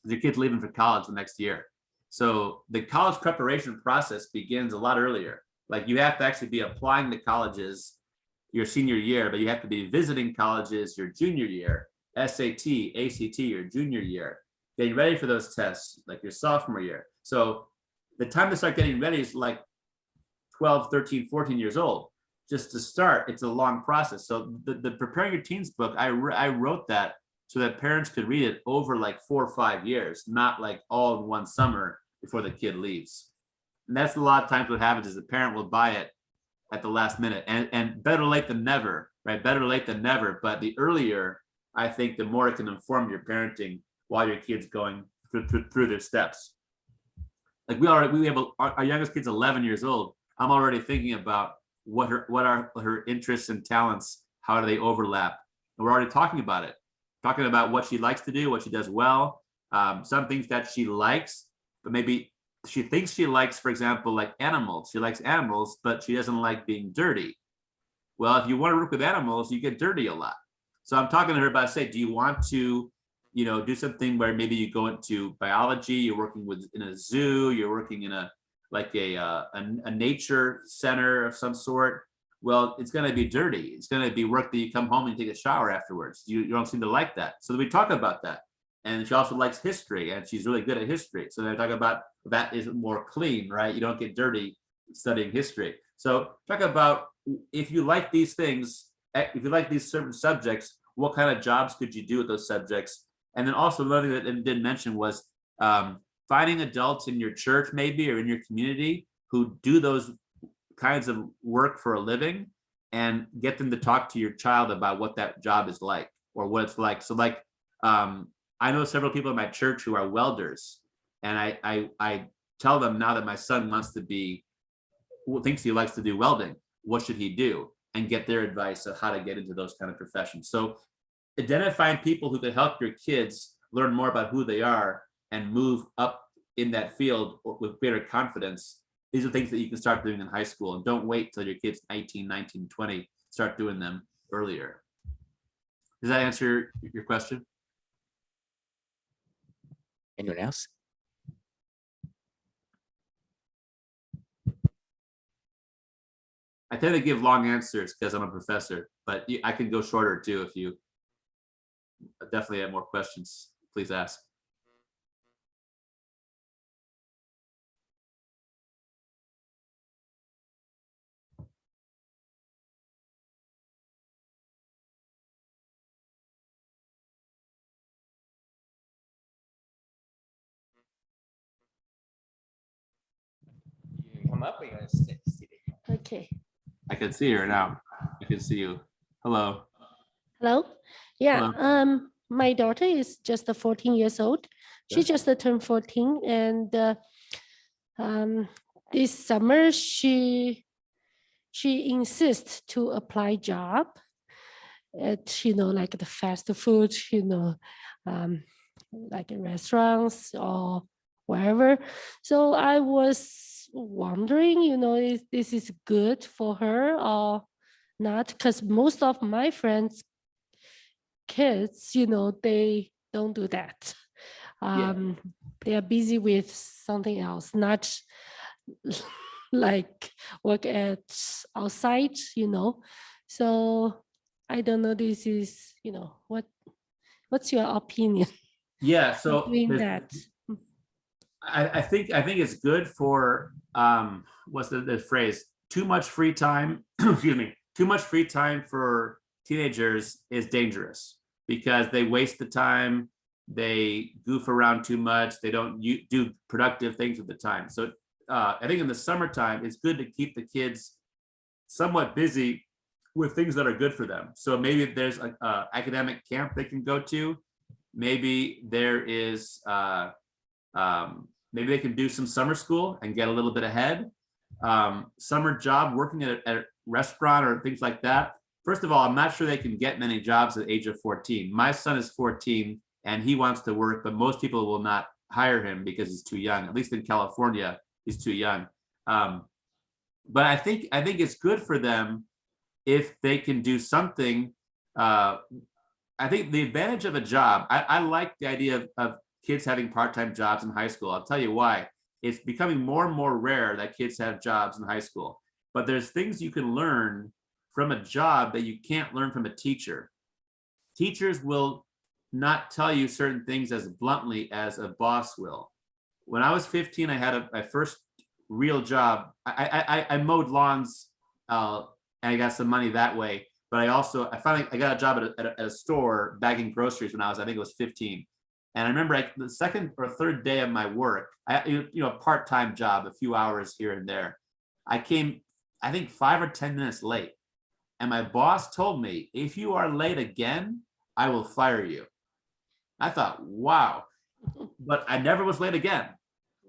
Their kid's leaving for college the next year. So the college preparation process begins a lot earlier. Like you have to actually be applying to colleges your senior year, but you have to be visiting colleges your junior year, SAT, ACT your junior year, getting ready for those tests like your sophomore year. So the time to start getting ready is like 12, 13, 14 years old. Just to start, it's a long process. So the Preparing Your Teens book, I wrote that so that parents could read it over like 4 or 5 years, not like all in one summer before the kid leaves. And that's a lot of times what happens is the parent will buy it at the last minute, and better late than never, right? Better late than never. But the earlier, I think, the more it can inform your parenting while your kid's going through their steps. Like we have our youngest kid's 11 years old. I'm already thinking about what are her interests and talents, how do they overlap? And we're already talking about it, talking about what she likes to do, what she does well, some things that she likes, but maybe she thinks she likes, for example, like animals. She likes animals, but she doesn't like being dirty. Well, if you want to work with animals, you get dirty a lot. So I'm talking to her about, say, do you want to, do something where maybe you go into biology, you're working in a zoo, you're working in a nature center of some sort. Well, it's going to be dirty. It's going to be work that you come home and take a shower afterwards. You don't seem to like that. So we talk about that. And she also likes history, and she's really good at history. So they talk about that is more clean, right? You don't get dirty studying history. So talk about if you like these things, if you like these certain subjects, what kind of jobs could you do with those subjects? And then also another thing that I didn't mention was finding adults in your church maybe or in your community who do those kinds of work for a living, and get them to talk to your child about what that job is like or what it's like. So like I know several people in my church who are welders, and I tell them now that my son thinks he likes to do welding, what should he do, and get their advice of how to get into those kind of professions. So identifying people who can help your kids learn more about who they are and move up in that field with greater confidence. These are things that you can start doing in high school, and don't wait till your kid's 18, 19, 20, start doing them earlier. Does that answer your question? Anyone else? I tend to give long answers because I'm a professor, but I can go shorter too if you definitely have more questions. Please ask. You come up, or you want to sit there? Okay. I can see her now. I can see you. Hello. Hello. Yeah. Hello. My daughter is just 14 years old. She Yeah. just turned 14, and this summer she insists to apply job at like the fast food, like in restaurants or wherever. So I was wondering, if this is good for her or not, because most of my friends' kids, they don't do that. They are busy with something else, not like work at outside, So I don't know, this is, what's your opinion Yeah. So doing that? I think it's good for what's the phrase? Too much free time. Excuse me. Too much free time for teenagers is dangerous because they waste the time. They goof around too much. They don't do productive things with the time. So I think in the summertime, it's good to keep the kids somewhat busy with things that are good for them. So maybe there's a academic camp they can go to. Maybe there is, maybe they can do some summer school and get a little bit ahead. Summer job, working at a restaurant or things like that. First of all, I'm not sure they can get many jobs at the age of 14. My son is 14 and he wants to work, but most people will not hire him because he's too young. At least in California, he's too young. But I think it's good for them if they can do something. I think the advantage of a job, I like the idea of kids having part-time jobs in high school. I'll tell you why. It's becoming more and more rare that kids have jobs in high school. But there's things you can learn from a job that you can't learn from a teacher. Teachers will not tell you certain things as bluntly as a boss will. When I was 15, I had my first real job. I mowed lawns and I got some money that way. But I finally got a job at a store bagging groceries when I think it was 15. And I remember the second or third day of my work, a part-time job, a few hours here and there. I came, I think 5 or 10 minutes late. And my boss told me, if you are late again, I will fire you. I thought, wow. But I never was late again.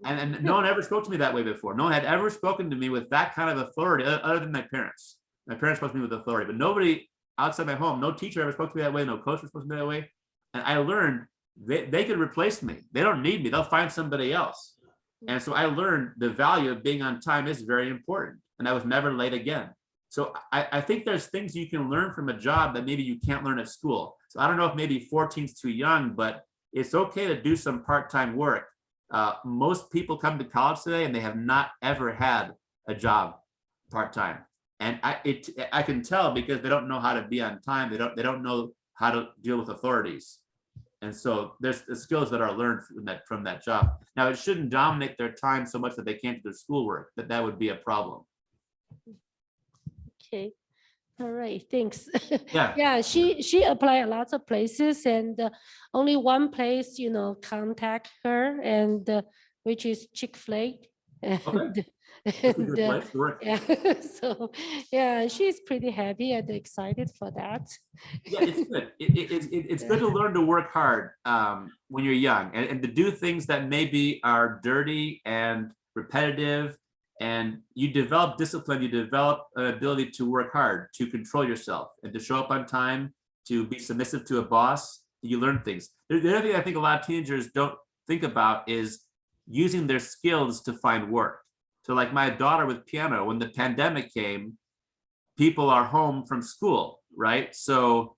And no one ever spoke to me that way before. No one had ever spoken to me with that kind of authority other than my parents. My parents spoke to me with authority, but nobody outside my home, no teacher ever spoke to me that way, no coach was supposed to be that way. And I learned they could replace me. They don't need me. They'll find somebody else. And so I learned the value of being on time is very important. And I was never late again. So I think there's things you can learn from a job that maybe you can't learn at school. So I don't know if maybe 14 is too young, but it's okay to do some part-time work. Most people come to college today and they have not ever had a job part-time. And I can tell because they don't know how to be on time. They don't know how to deal with authorities. And so there's the skills that are learned from that job. Now it shouldn't dominate their time so much that they can't do their schoolwork, that would be a problem. Okay. All right, thanks. Yeah. Yeah, she applied lots of places and only one place, contact her and which is Chick-fil-A. And, That's a good place to work. yeah, so yeah, she's pretty happy and excited for that. Yeah, it's good. It's good to learn to work hard when you're young and to do things that maybe are dirty and repetitive. And you develop discipline, you develop an ability to work hard, to control yourself and to show up on time, to be submissive to a boss. You learn things. The other thing I think a lot of teenagers don't think about is using their skills to find work. So like my daughter with piano, when the pandemic came, people are home from school, right? So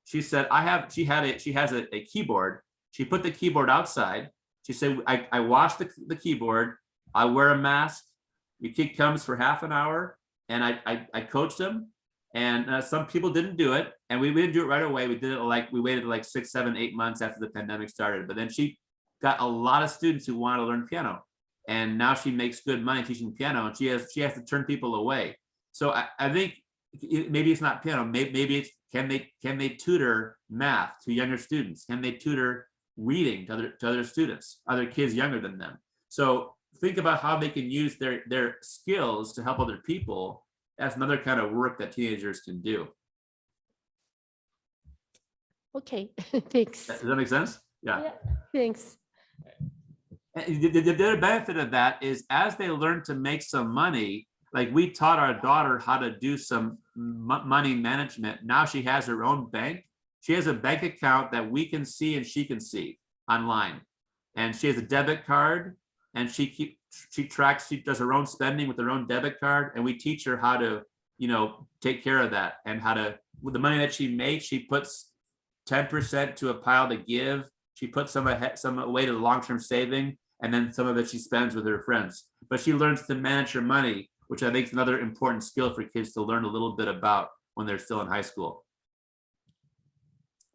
she said, she has a keyboard. She put the keyboard outside. She said, I wash the keyboard, I wear a mask, your kid comes for half an hour and I coached him. And some people didn't do it. And we didn't do it right away. We did it we waited like 6, 7, 8 months after the pandemic started. But then she got a lot of students who wanted to learn piano. And now she makes good money teaching piano and she has to turn people away. So I think maybe it's not piano, maybe it's can they tutor math to younger students? Can they tutor reading to other students, other kids younger than them? So think about how they can use their skills to help other people. That's another kind of work that teenagers can do. Okay, thanks. Does that make sense? Yeah. Thanks. And the other benefit of that is as they learn to make some money, like we taught our daughter how to do some money management. Now she has her own bank. She has a bank account that we can see and she can see online. And she has a debit card and she does her own spending with her own debit card. And we teach her how to, take care of that and how to, with the money that she makes, she puts 10% to a pile to give. She puts some away to the long-term saving, and then some of it she spends with her friends. But she learns to manage her money, which I think is another important skill for kids to learn a little bit about when they're still in high school.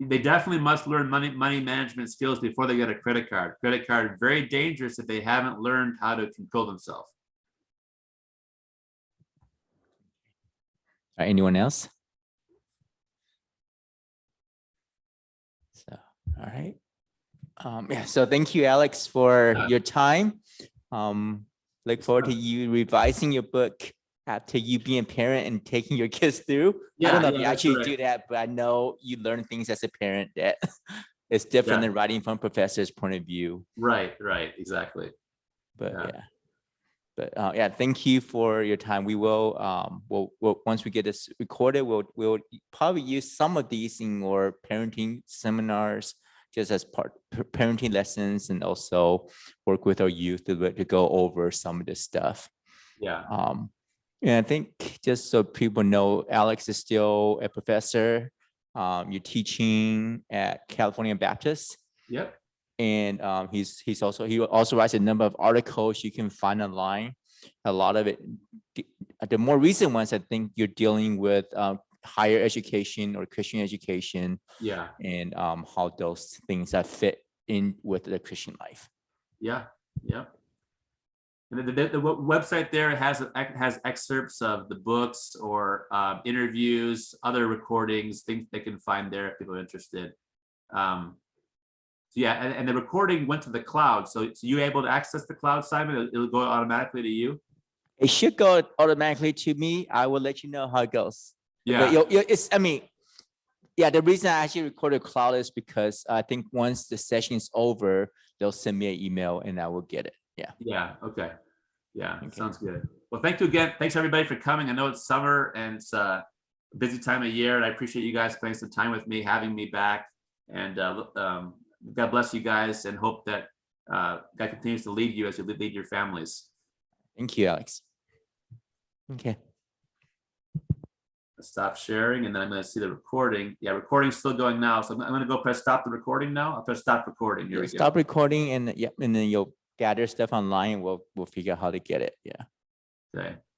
They definitely must learn money management skills before they get a credit card. Credit card, very dangerous if they haven't learned how to control themselves. Anyone else? So, all right. Yeah, so thank you, Alex, for your time. Look forward to you revising your book after you being a parent and taking your kids through. I Yeah, don't know if yeah, you that's actually right. do that, but I know you learn things as a parent that it's different Yeah. than writing from a professor's point of view. Right, exactly. But Yeah. yeah. But yeah, thank you for your time. We will, we'll once we get this recorded, we'll probably use some of these in our parenting seminars, just as part parenting lessons, and also work with our youth to go over some of this stuff. Yeah. And I think just so people know, Alex is still a professor. You're teaching at California Baptist. Yep. And he also writes a number of articles you can find online. A lot of it, the more recent ones, I think you're dealing with higher education or Christian education, Yeah. and how those things that fit in with the Christian life. Yeah. And the website there has excerpts of the books or interviews, other recordings, things they can find there if people are interested. So yeah, and the recording went to the cloud. So you able to access the cloud, Simon? It'll go automatically to you? It should go automatically to me. I will let you know how it goes. Yeah. But it's, I mean, yeah, the reason I actually recorded cloud is because I think once the session is over, they'll send me an email and I will get it. Yeah. Yeah. Okay. Yeah. Okay. Sounds good. Well, thank you again. Thanks everybody for coming. I know it's summer and it's a busy time of year, and I appreciate you guys spending some time with me, having me back. And God bless you guys, and hope that God continues to lead you as you lead your families. Thank you, Alex. Okay. Stop sharing, and then I'm going to see the recording. Yeah, recording's still going now. So I'm going to go press stop the recording now. I'll press stop recording. Here we go. Stop recording, and yeah, and then you'll gather stuff online, and we'll figure out how to get it. Yeah. Okay.